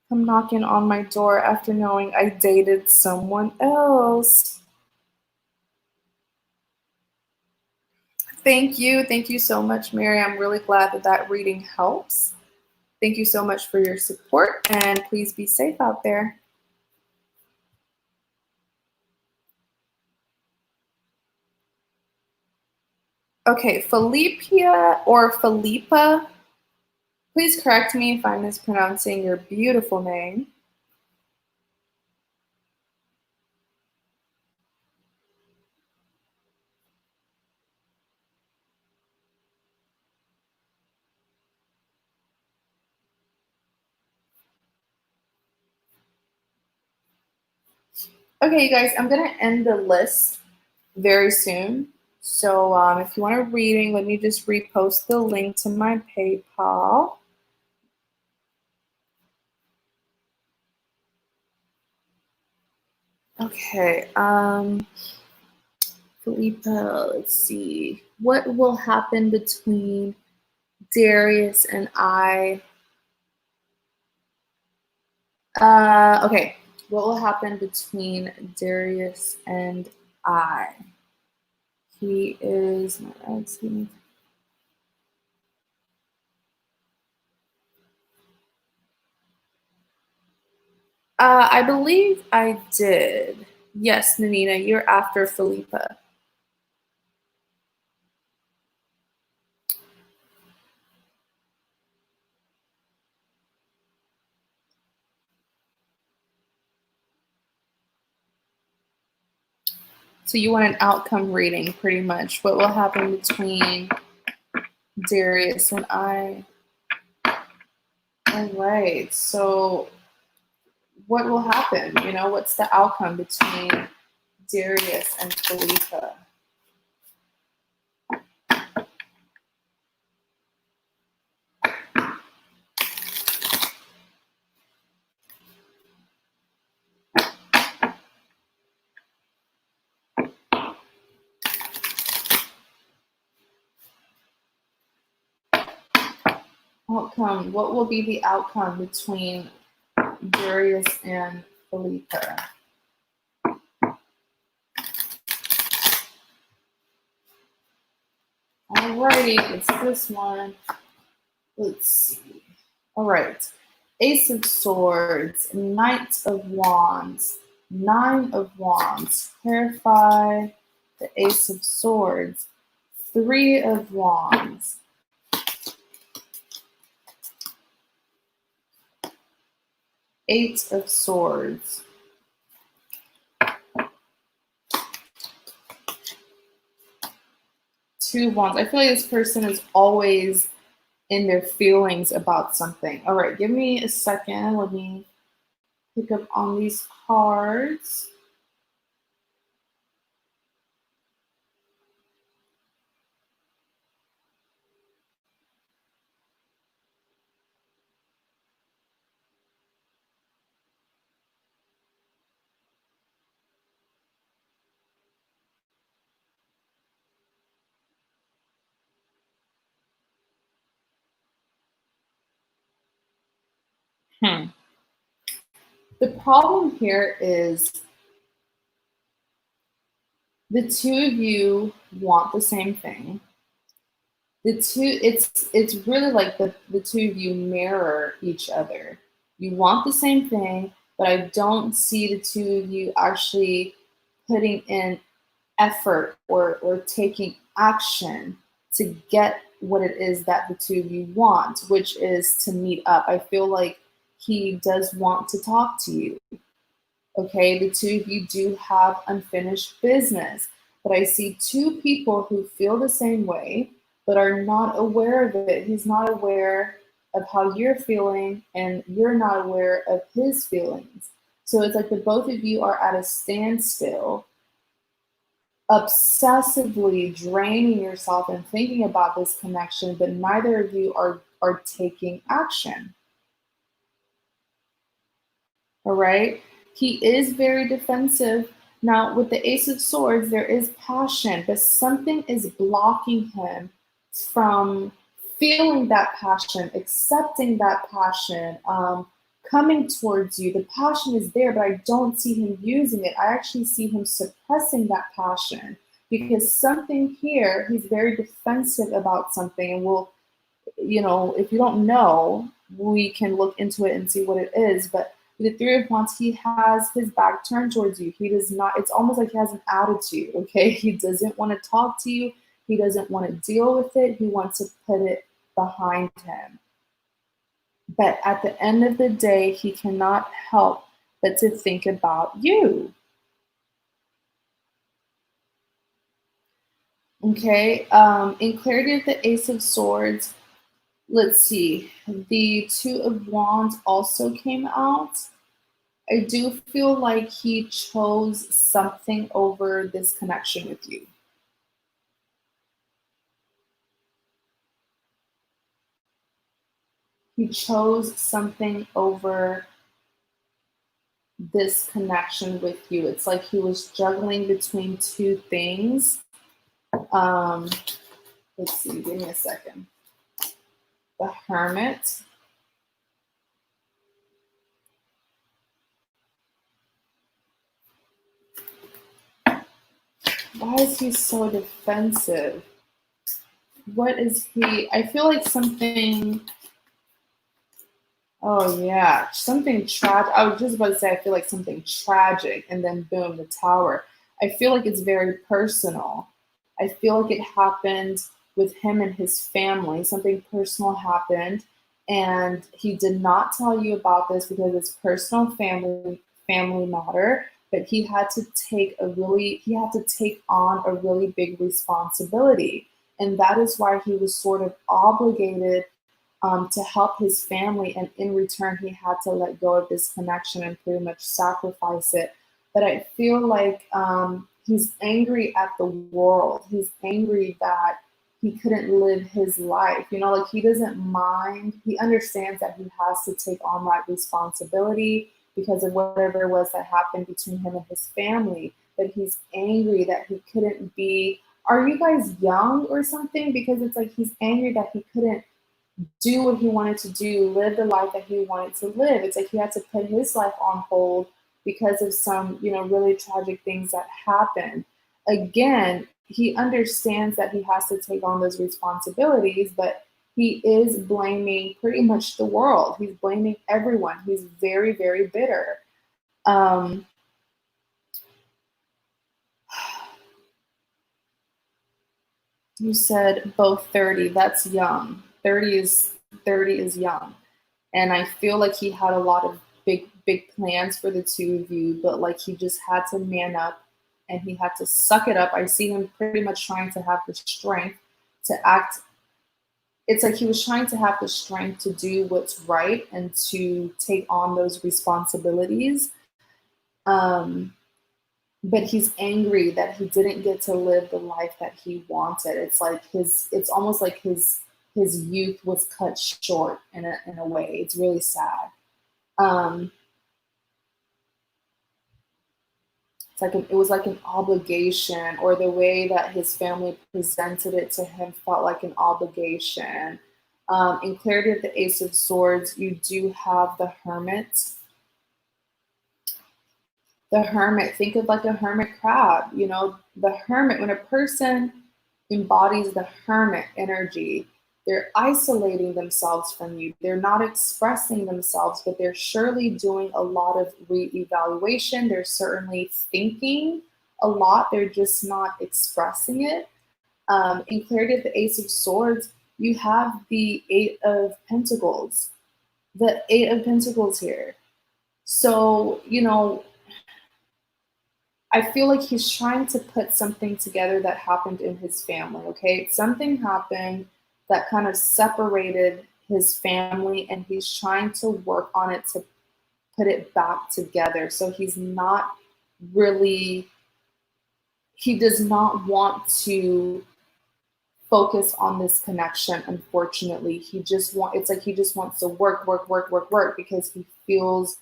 I'm knocking on my door after knowing I dated someone else. Thank you. Thank you so much, Mary. I'm really glad that that reading helps. Thank you so much for your support, and please be safe out there. Okay, Felipia or Felipa, please correct me if I'm mispronouncing your beautiful name. Okay, you guys, I'm going to end the list very soon. So if you want a reading, let me just repost the link to my PayPal. Okay, Felipa, let's see. What will happen between Darius and I? Okay, what will happen between Darius and I? He is my ex. I believe I did. Yes, Nanina, you're after Felipa. So you want an outcome reading, pretty much. What will happen between Darius and I? All right. So what will happen? You know, what's the outcome between Darius and Felipa? Outcome. What will be the outcome between Darius and Felipe? Alrighty, it's this one. Let's see. All right. Ace of Swords, Knight of Wands, Nine of Wands. Clarify the Ace of Swords, Three of Wands. Eight of Swords. Two of Wands. I feel like this person is always in their feelings about something. All right, give me a second. Let me pick up on these cards. The problem here is the two of you want the same thing. It's really like the two of you mirror each other. You want the same thing, but I don't see the two of you actually putting in effort or taking action to get what it is that the two of you want, which is to meet up. I feel like he does want to talk to you. Okay, the two of you do have unfinished business, but I see two people who feel the same way but are not aware of it. He's not aware of how you're feeling, and you're not aware of his feelings. So it's like the both of you are at a standstill, obsessively draining yourself and thinking about this connection, but neither of you are taking action. All right. He is very defensive. Now, with the Ace of Swords, there is passion, but something is blocking him from feeling that passion, accepting that passion, coming towards you. The passion is there, but I don't see him using it. I actually see him suppressing that passion because something here, he's very defensive about something. And we'll, if you don't know, we can look into it and see what it is. But the Three of Wands, he has his back turned towards you. He does not, it's almost like he has an attitude, okay? He doesn't want to talk to you. He doesn't want to deal with it. He wants to put it behind him. But at the end of the day, he cannot help but to think about you. Okay, in clarity of the Ace of Swords, let's see, the Two of Wands also came out. I do feel like he chose something over this connection with you. He chose something over this connection with you. It's like he was juggling between two things. Let's see, give me a second. The Hermit. Why is he so defensive? What is he? I feel like something. Oh yeah, something tragic. I was just about to say I feel like something tragic, and then boom, the Tower. I feel like it's very personal. I feel like it happened with him and his family. Something personal happened, and he did not tell you about this because it's personal family matter. But he had to take on a really big responsibility, and that is why he was sort of obligated to help his family, and in return, he had to let go of this connection and pretty much sacrifice it. But I feel like he's angry at the world. He's angry that he couldn't live his life. Like he doesn't mind. He understands that he has to take on that responsibility because of whatever it was that happened between him and his family. But he's angry that he couldn't be. Are you guys young or something? Because it's like he's angry that he couldn't do what he wanted to do, live the life that he wanted to live. It's like he had to put his life on hold because of some, really tragic things that happened. Again, he understands that he has to take on those responsibilities, but he is blaming pretty much the world. He's blaming everyone. He's very, very bitter. Um, you said both 30. That's young. 30 is young. And I feel like he had a lot of big plans for the two of you, but like he just had to man up and he had to suck it up. I see him pretty much trying to have the strength to act. It's like he was trying to have the strength to do what's right and to take on those responsibilities. Um, but he's angry that he didn't get to live the life that he wanted. It's almost like his youth was cut short in a way. It's really sad. Um, it was like an obligation, or the way that his family presented it to him felt like an obligation. In clarity of the Ace of Swords, you do have the Hermit. The Hermit, think of like a hermit crab. The Hermit, when a person embodies the Hermit energy, they're isolating themselves from you. They're not expressing themselves, but they're surely doing a lot of reevaluation. They're certainly thinking a lot. They're just not expressing it. In clarity of the Ace of Swords, you have the Eight of Pentacles. The Eight of Pentacles here. So, I feel like he's trying to put something together that happened in his family, okay? Something happened that kind of separated his family, and he's trying to work on it to put it back together. So he does not want to focus on this connection, unfortunately. It's like he just wants to work, because he feels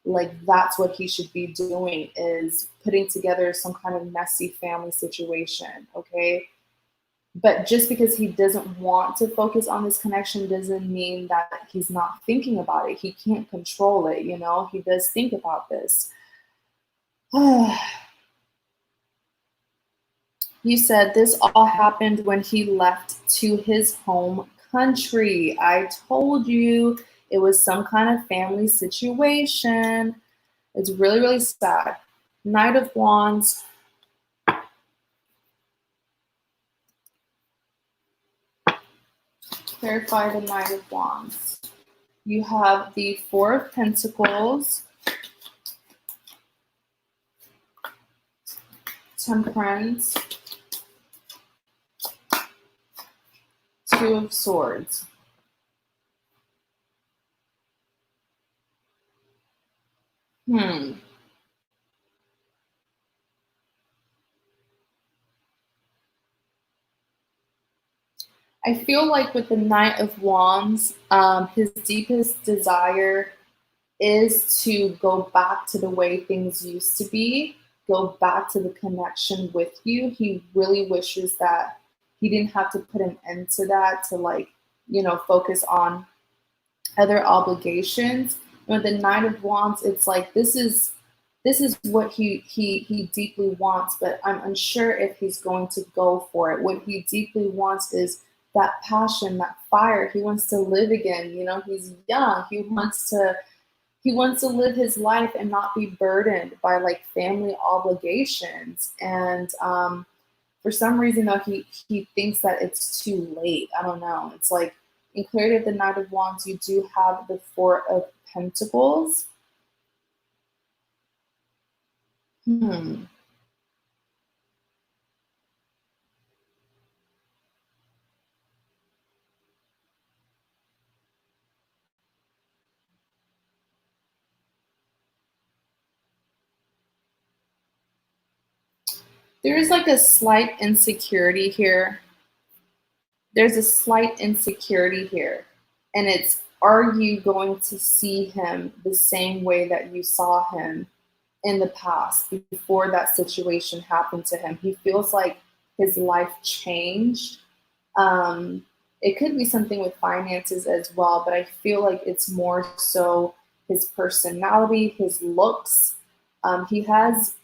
like that's what he should be doing, is putting together some kind of messy family situation, okay? But just because he doesn't want to focus on this connection doesn't mean that he's not thinking about it. He can't control it, he does think about this. You said this all happened when he left to his home country. I told you it was some kind of family situation. It's really, really sad. Knight of Wands. Clarify the Knight of Wands. You have the Four of Pentacles, Temperance, Two of Swords. I feel like with the Knight of Wands, his deepest desire is to go back to the way things used to be, go back to the connection with you. He really wishes that he didn't have to put an end to that, to focus on other obligations. And with the Knight of Wands, it's like this is what he deeply wants, but I'm unsure if he's going to go for it. What he deeply wants is that passion, that fire. He wants to live again. He's young. He wants to live his life and not be burdened by like family obligations. And for some reason, though, he thinks that it's too late. I don't know. It's like in clarity of the Knight of Wands, you do have the Four of Pentacles. There's like a slight insecurity here. There's a slight insecurity here. And it's, are you going to see him the same way that you saw him in the past before that situation happened to him? He feels like his life changed. It could be something with finances as well, but I feel like it's more so his personality, his looks. He has,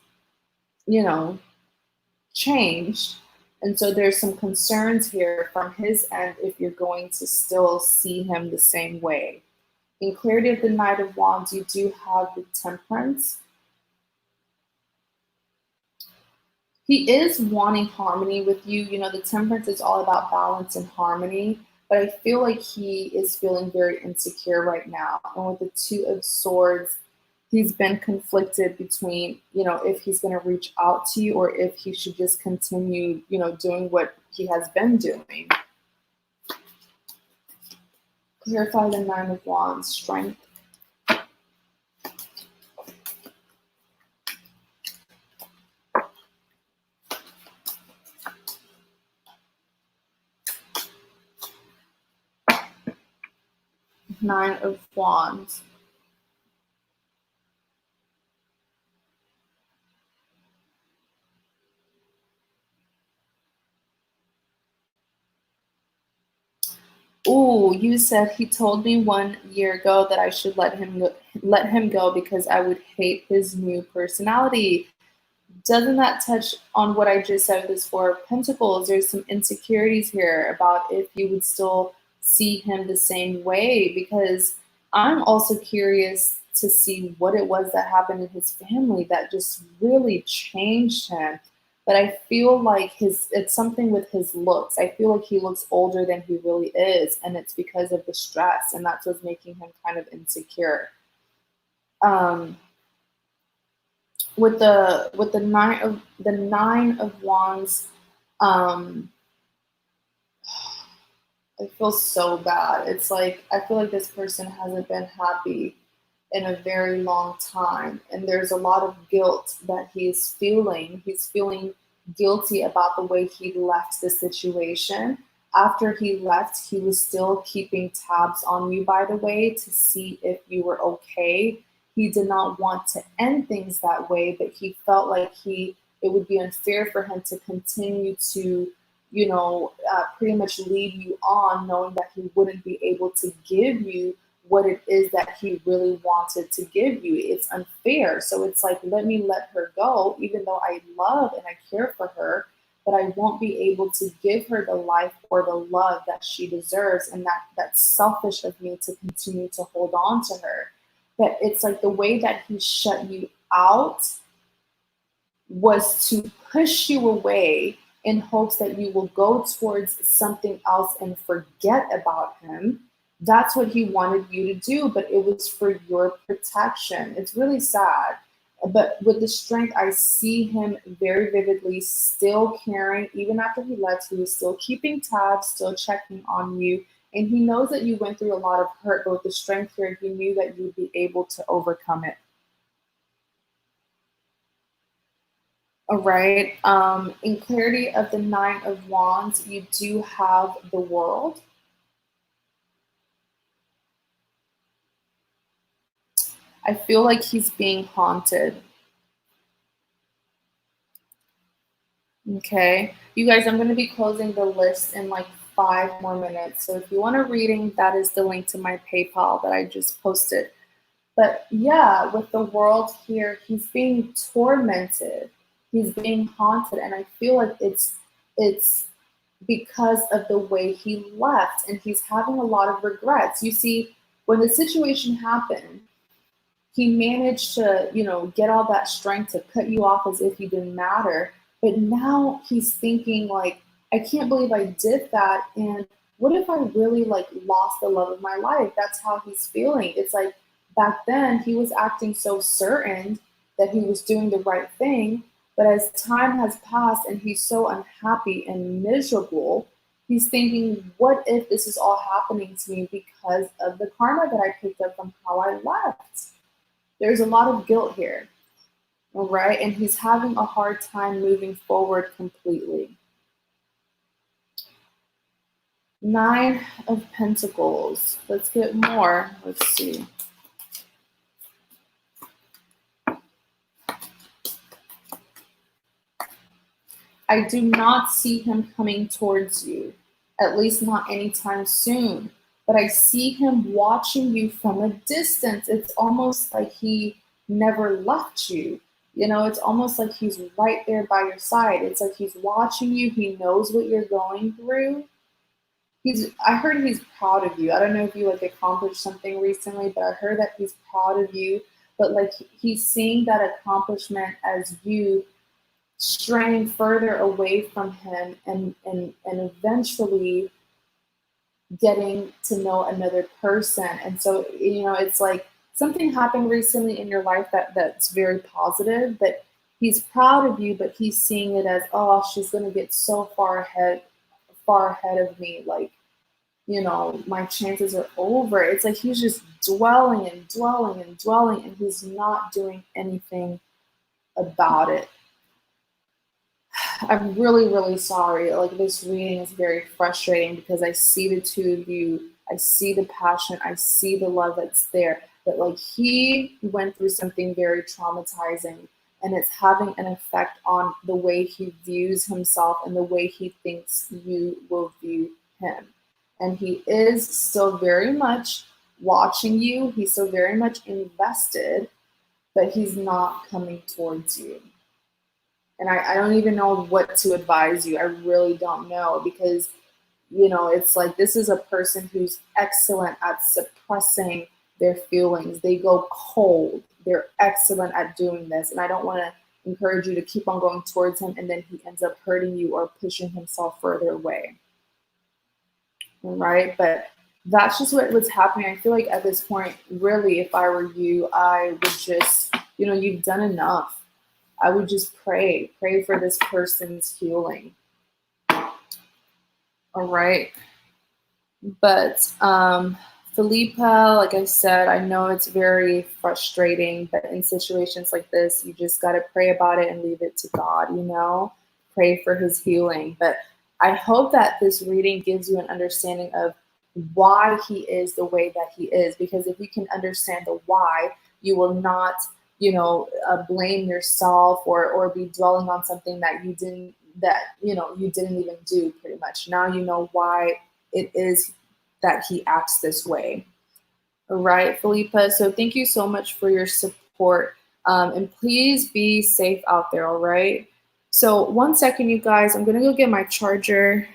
you know, changed. And so there's some concerns here from his end if you're going to still see him the same way. In clarity of the Knight of Wands, you do have the Temperance. He is wanting harmony with you. You know, the Temperance is all about balance and harmony, but I feel like he is feeling very insecure right now. And with the Two of Swords, he's been conflicted between, you know, if he's going to reach out to you or if he should just continue, you know, doing what he has been doing. Clarify the Nine of Wands, strength. Nine of Wands. Ooh, you said he told me 1 year ago that I should let him go because I would hate his new personality. Doesn't that touch on what I just said with this Four of Pentacles? There's some insecurities here about if you would still see him the same way, because I'm also curious to see what it was that happened in his family that just really changed him. But I feel like it's something with his looks. I feel like he looks older than he really is, and it's because of the stress, and that's what's making him kind of insecure. Um, with the nine of wands, um I feel so bad. It's like I feel like this person hasn't been happy in a very long time, and there's a lot of guilt that he's feeling guilty about the way he left the situation. After he left, he was still keeping tabs on you, by the way, to see if you were okay. He did not want to end things that way, but he felt like he it would be unfair for him to continue to, pretty much lead you on, knowing that he wouldn't be able to give you what it is that he really wanted to give you. It's unfair. So it's like, let me let her go, even though I love and I care for her, but I won't be able to give her the life or the love that she deserves. And that's selfish of me to continue to hold on to her. But it's like the way that he shut you out was to push you away in hopes that you will go towards something else and forget about him. That's what he wanted you to do, but it was for your protection. It's really sad. But with the strength, I see him very vividly still caring. Even after he left, he was still keeping tabs, still checking on you. And he knows that you went through a lot of hurt, but with the strength here, he knew that you would be able to overcome it. All right. In clarity of the Nine of Wands, you do have the World. I feel like he's being haunted. Okay. You guys, I'm going to be closing the list in like 5 more minutes. So if you want a reading, that is the link to my PayPal that I just posted. But yeah, with the World here, he's being tormented. He's being haunted. And I feel like it's because of the way he left, and he's having a lot of regrets. You see, when the situation happened, he managed to, get all that strength to cut you off as if you didn't matter. But now he's thinking like, I can't believe I did that. And what if I really like lost the love of my life? That's how he's feeling. It's like back then he was acting so certain that he was doing the right thing. But as time has passed and he's so unhappy and miserable, he's thinking, what if this is all happening to me because of the karma that I picked up from how I left? There's a lot of guilt here, all right? And he's having a hard time moving forward completely. Nine of Pentacles. Let's get more. Let's see. I do not see him coming towards you. at least not anytime soon. But I see him watching you from a distance. It's almost like he never left you. You know, it's almost like he's right there by your side. It's like he's watching you. He knows what you're going through. I heard he's proud of you. I don't know if you like accomplished something recently, but I heard that he's proud of you. But like he's seeing that accomplishment as you straying further away from him and eventually getting to know another person. And so, you know, it's like something happened recently in your life that's very positive, but he's proud of you, but he's seeing it as, oh, she's going to get so far ahead of me. Like, you know, my chances are over. It's like he's just dwelling and dwelling and dwelling, and he's not doing anything about it. I'm really, really sorry. Like, this reading is very frustrating because I see the two of you. I see the passion. I see the love that's there. But like, he went through something very traumatizing, and it's having an effect on the way he views himself and the way he thinks you will view him. And he is still very much watching you. He's still very much invested, but he's not coming towards you. And I don't even know what to advise you. I really don't know, because, you know, it's like this is a person who's excellent at suppressing their feelings. They go cold. They're excellent at doing this. And I don't want to encourage you to keep on going towards him and then he ends up hurting you or pushing himself further away. Right? But that's just what's happening. I feel like at this point, really, if I were you, I would just, you know, you've done enough. I would just pray for this person's healing. All right. But Felipa, like I said, I know it's very frustrating, but in situations like this, you just got to pray about it and leave it to God, you know, pray for his healing. But I hope that this reading gives you an understanding of why he is the way that he is, because if you can understand the why, you will not, you know, blame yourself or be dwelling on something that you didn't even do. Pretty much now you know why it is that he acts this way. All right, Felipa, so thank you so much for your support, and please be safe out there. All right, so 1 second, you guys, I'm gonna go get my charger.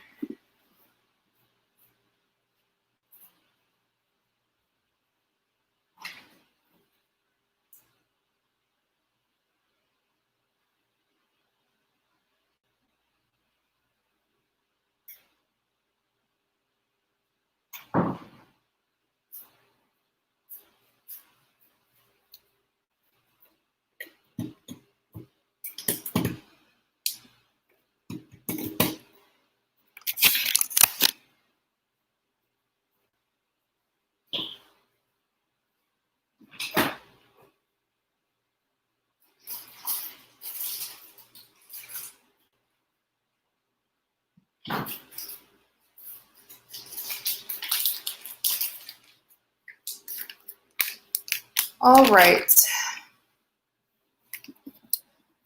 All right.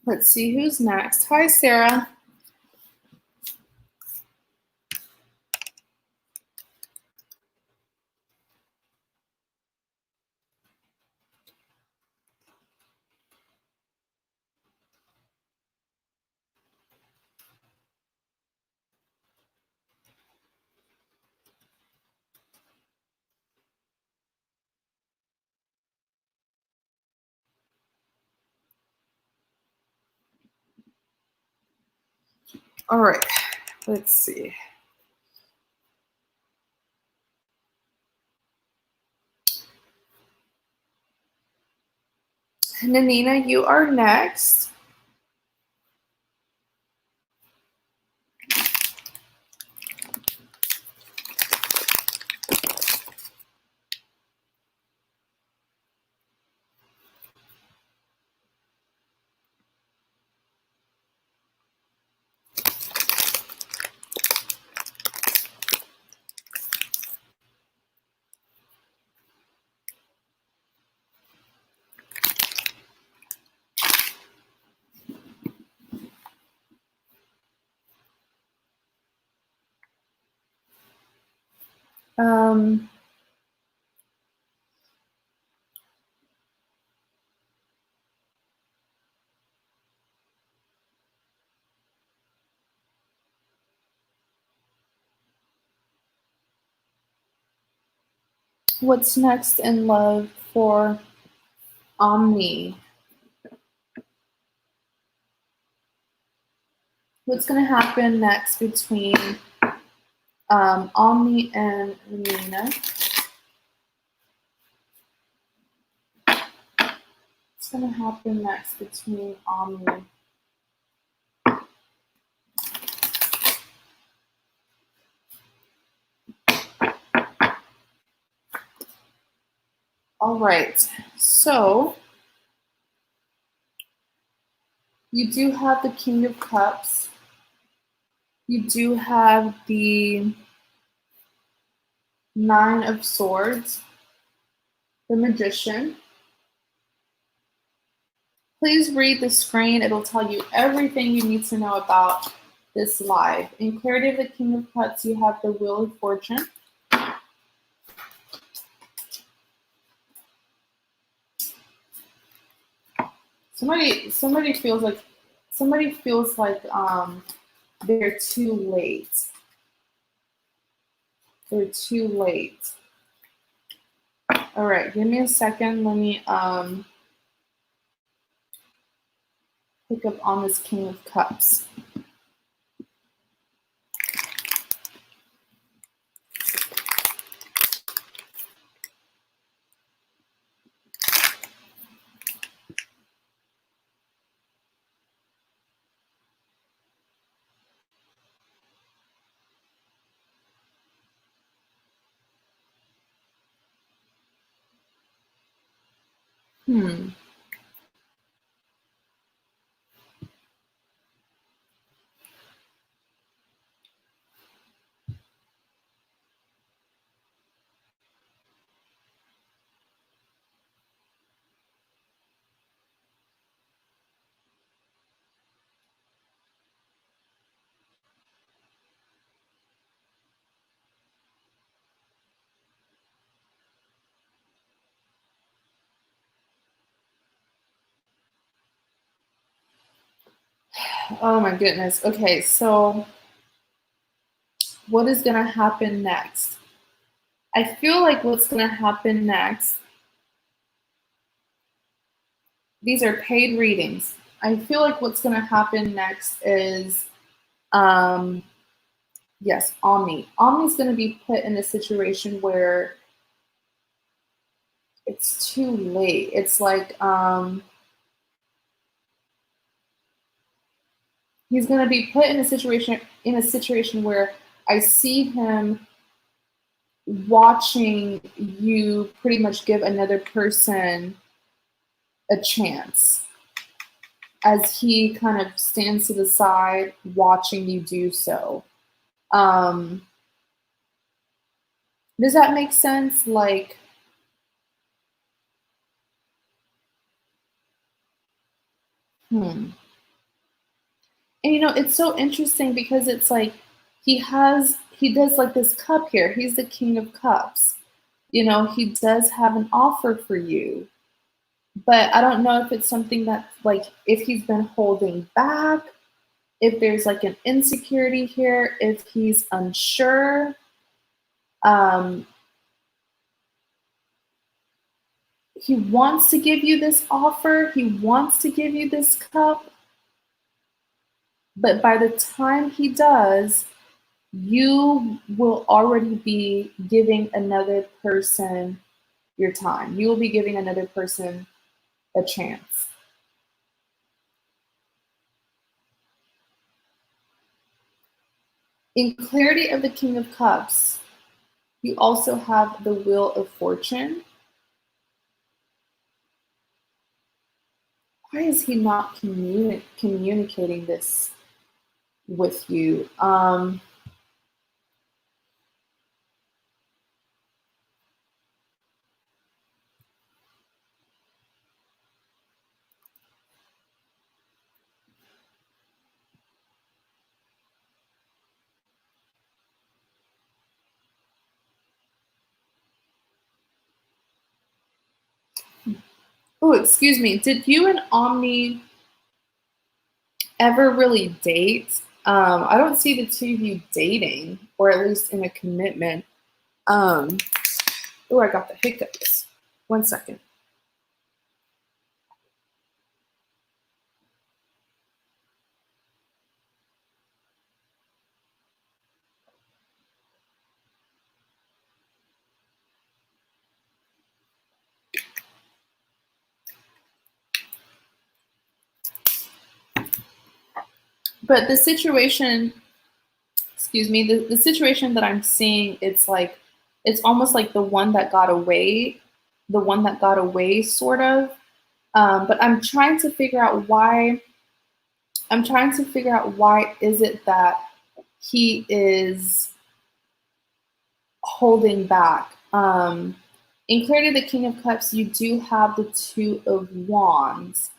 Let's see who's next. Hi, Sarah. All right, let's see. Nanina, you are next. Um, what's next in love for Omni? What's going to happen next between Omni and Nanina? What's going to happen next between Omni? All right, so you do have the King of Cups. You do have the Nine of Swords, the Magician. Please read the screen. It'll tell you everything you need to know about this live. In clarity of the King of Cups, you have the Wheel of Fortune. Somebody feels like they're too late. They're too late. All right, give me a second. Let me pick up on this King of Cups. Oh my goodness. Okay, so what is going to happen next? I feel like what's going to happen next, these are paid readings. I feel like what's going to happen next is, yes, Omni. Omni's going to be put in a situation where it's too late. It's like he's going to be put in a situation where I see him watching you pretty much give another person a chance as he kind of stands to the side watching you do so. Does that make sense? Like, And it's so interesting because it's like he does like this cup here. He's the King of Cups. He does have an offer for you. But I don't know if it's something that, like, if he's been holding back, if there's like an insecurity here, if he's unsure. He wants to give you this offer. He wants to give you this cup. But by the time he does, you will already be giving another person your time. You will be giving another person a chance. In clarity of the King of Cups, you also have the Wheel of Fortune. Why is he not communicating this with you? Oh, excuse me. Did you and Omni ever really date? I don't see the two of you dating, or at least in a commitment. Um, oh, I got the hiccups. 1 second. But the situation, excuse me, the situation that I'm seeing, it's almost like the one that got away, sort of. But I'm trying to figure out why is it that he is holding back. In Clarity the King of Cups, you do have the Two of Wands.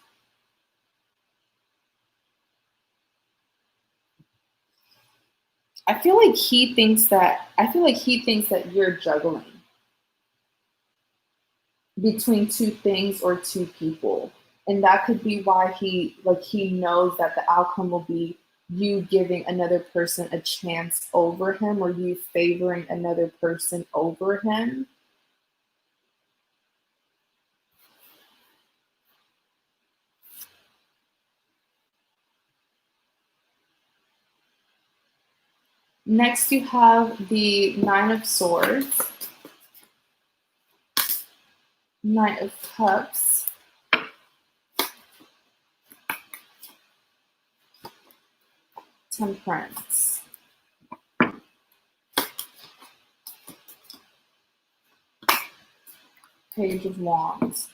I feel like he thinks that you're juggling between two things or two people. And that could be why he knows that the outcome will be you giving another person a chance over him, or you favoring another person over him. Next, you have the Nine of Swords, Knight of Cups, Temperance, Page of Wands.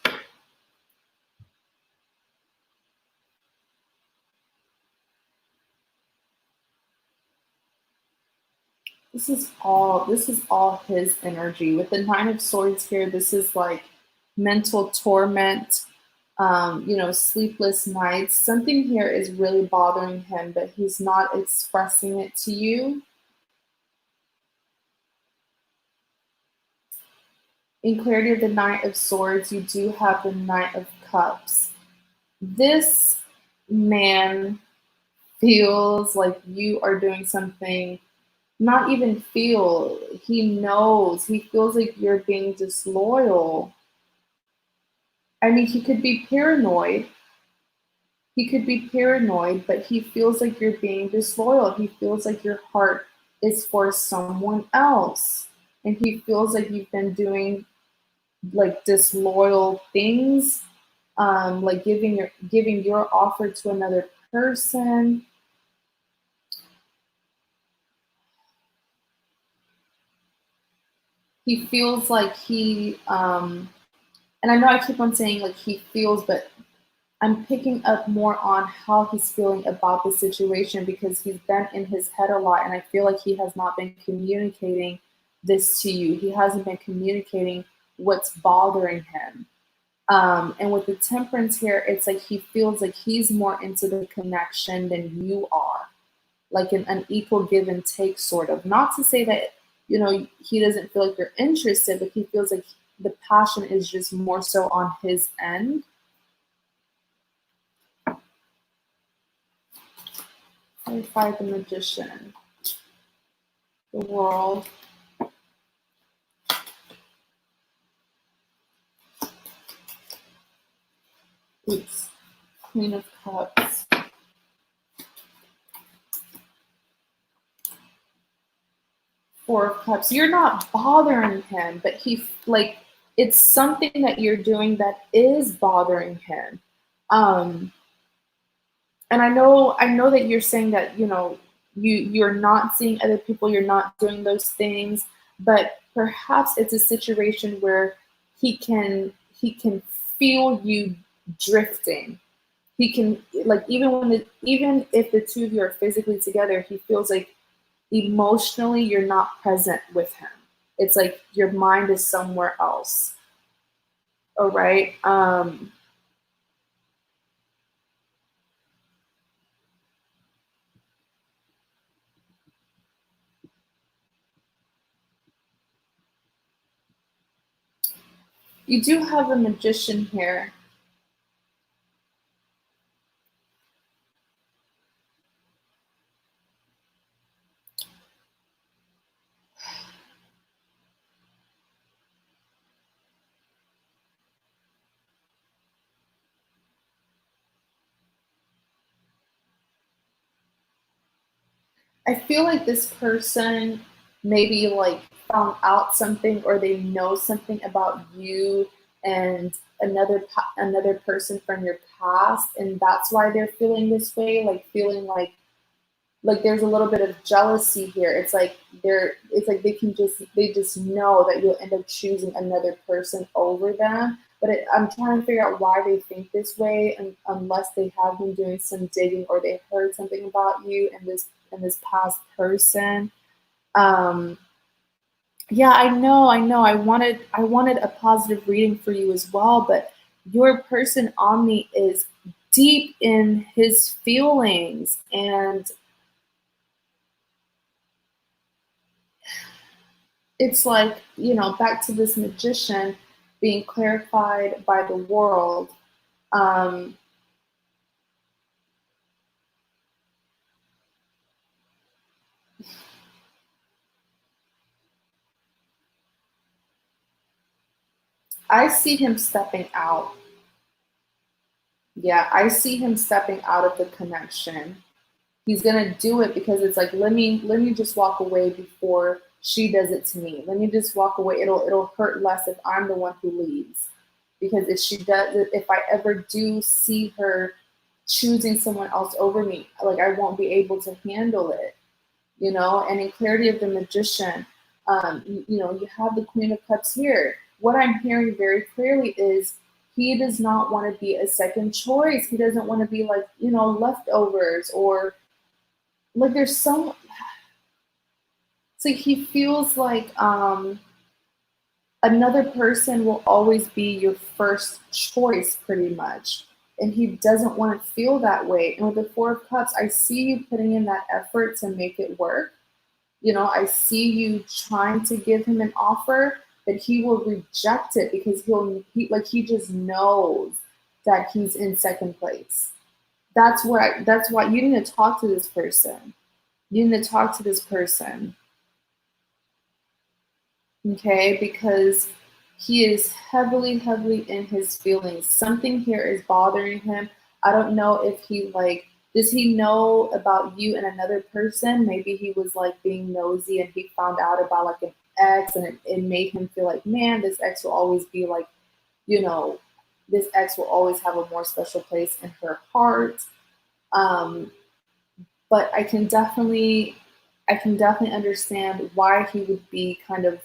This is all his energy. With the Nine of Swords here, this is like mental torment, sleepless nights. Something here is really bothering him, but he's not expressing it to you. In Clarity of the Knight of Swords, you do have the Knight of Cups. This man feels like you are doing something, not even feel, he knows, he feels like you're being disloyal. I mean, he could be paranoid. He could be paranoid, but he feels like you're being disloyal. He feels like your heart is for someone else. And he feels like you've been doing like disloyal things, like giving your offer to another person. He feels like and I know I keep on saying like he feels, but I'm picking up more on how he's feeling about the situation, because he's been in his head a lot, and I feel like he has not been communicating this to you. He hasn't been communicating what's bothering him. And with the Temperance here, it's like he feels like he's more into the connection than you are, like an equal give and take, sort of. Not to say that, he doesn't feel like you're interested, but he feels like the passion is just more so on his end. Clarify the Magician, the World, oops, Queen of Cups, Four of Cups. You're not bothering him, but it's something that you're doing that is bothering him. And I know that you're saying that, you're not seeing other people, you're not doing those things, but perhaps it's a situation where he can feel you drifting. He can, like, even if the two of you are physically together, he feels like emotionally you're not present with him. It's like your mind is somewhere else. All right. You do have a Magician here. I feel like this person maybe like found out something, or they know something about you and another person from your past, and that's why they're feeling this way, like feeling like there's a little bit of jealousy here. It's like they just know that you'll end up choosing another person over them. But I'm trying to figure out why they think this way, and unless they have been doing some digging, or they heard something about you and this past person. Um, yeah, I know. I wanted a positive reading for you as well, but your person Omni is deep in his feelings, and it's like, back to this magician being clarified by the world. Um, I see him stepping out. Yeah, I see him stepping out of the connection. He's gonna do it because it's like, let me just walk away before she does it to me. Let me just walk away. It'll hurt less if I'm the one who leaves. Because if I ever do see her choosing someone else over me, like I won't be able to handle it. And in clarity of the magician, you have the Queen of Cups here. What I'm hearing very clearly is he does not want to be a second choice. He doesn't want to be like, leftovers, or like there's some, it's like he feels like another person will always be your first choice pretty much. And he doesn't want to feel that way. And with the Four of Cups, I see you putting in that effort to make it work. I see you trying to give him an offer, but he will reject it because he just knows that he's in second place. That's why you need to talk to this person. You need to talk to this person. Okay, because he is heavily, heavily in his feelings. Something here is bothering him. I don't know if he like, does he know about you and another person? Maybe he was like being nosy and he found out about like an ex, and it made him feel like, man, this ex will always be like, you know, this ex will always have a more special place in her heart. Um, but I can definitely understand why he would be kind of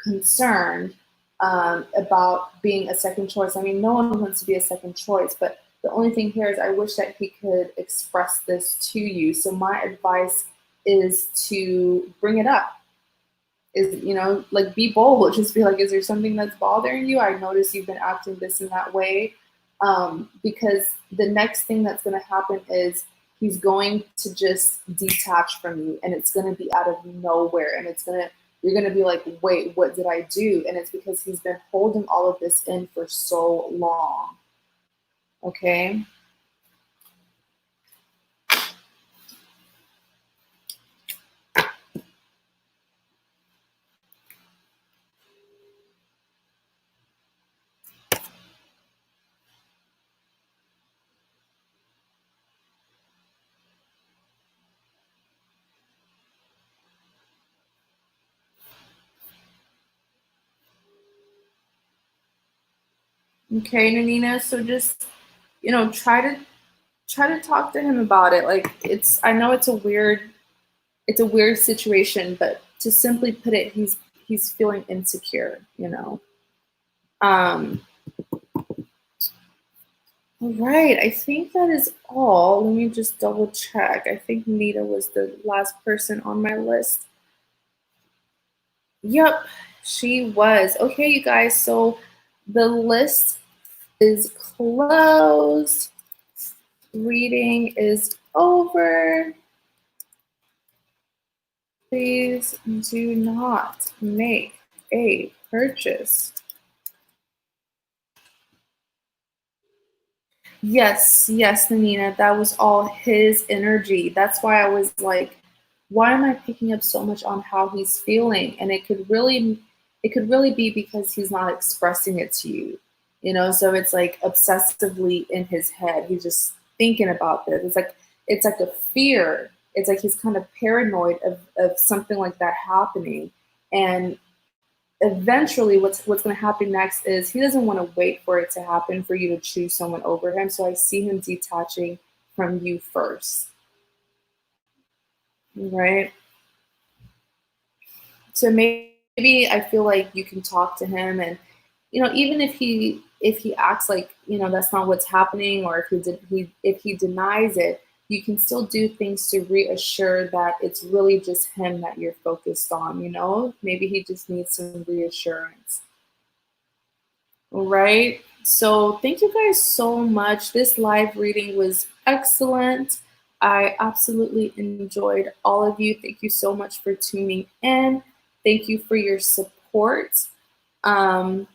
concerned about being a second choice. I mean, no one wants to be a second choice, but the only thing here is I wish that he could express this to you. So my advice is to bring it up. Is, like, be bold. Just be like, is there something that's bothering you? I notice you've been acting this and that way. Because the next thing that's going to happen is he's going to just detach from you, and it's going to be out of nowhere, and you're going to be like, wait, what did I do? And it's because he's been holding all of this in for so long. Okay. Okay, Nanina. So just, try to talk to him about it. Like, I know it's a weird situation, but to simply put it, he's feeling insecure. Um, all right, I think that is all. Let me just double check. I think Nita was the last person on my list. Yep, she was. Okay, you guys, so the list is closed. Reading is over. Please do not make a purchase. Yes, Nanina, that was all his energy. That's why I was like, why am I picking up so much on how he's feeling? And it could really be because he's not expressing it to you. So it's like obsessively in his head. He's just thinking about this. It's like a fear. it's like he's kind of paranoid of something like that happening. And eventually what's going to happen next is he doesn't want to wait for it to happen for you to choose someone over him. So I see him detaching from you first, right? So maybe I feel like you can talk to him, and even if he acts like that's not what's happening, or if he denies it, you can still do things to reassure that it's really just him that you're focused on. Maybe he just needs some reassurance. Right. So thank you guys so much. This live reading was excellent. I absolutely enjoyed all of you. Thank you so much for tuning in. Thank you for your support. Um,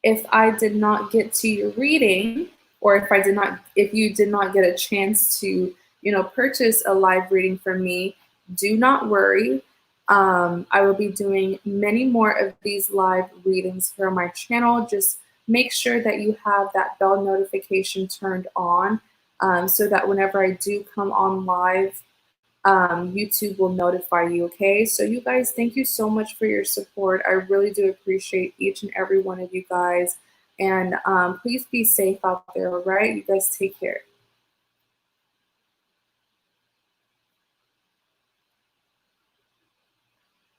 if I did not get to your reading, or if you did not get a chance to, purchase a live reading from me, do not worry. I will be doing many more of these live readings here on my channel. Just make sure that you have that bell notification turned on, so that whenever I do come on live, YouTube will notify you, okay? So you guys, thank you so much for your support. I really do appreciate each and every one of you guys. And please be safe out there, all right? You guys take care.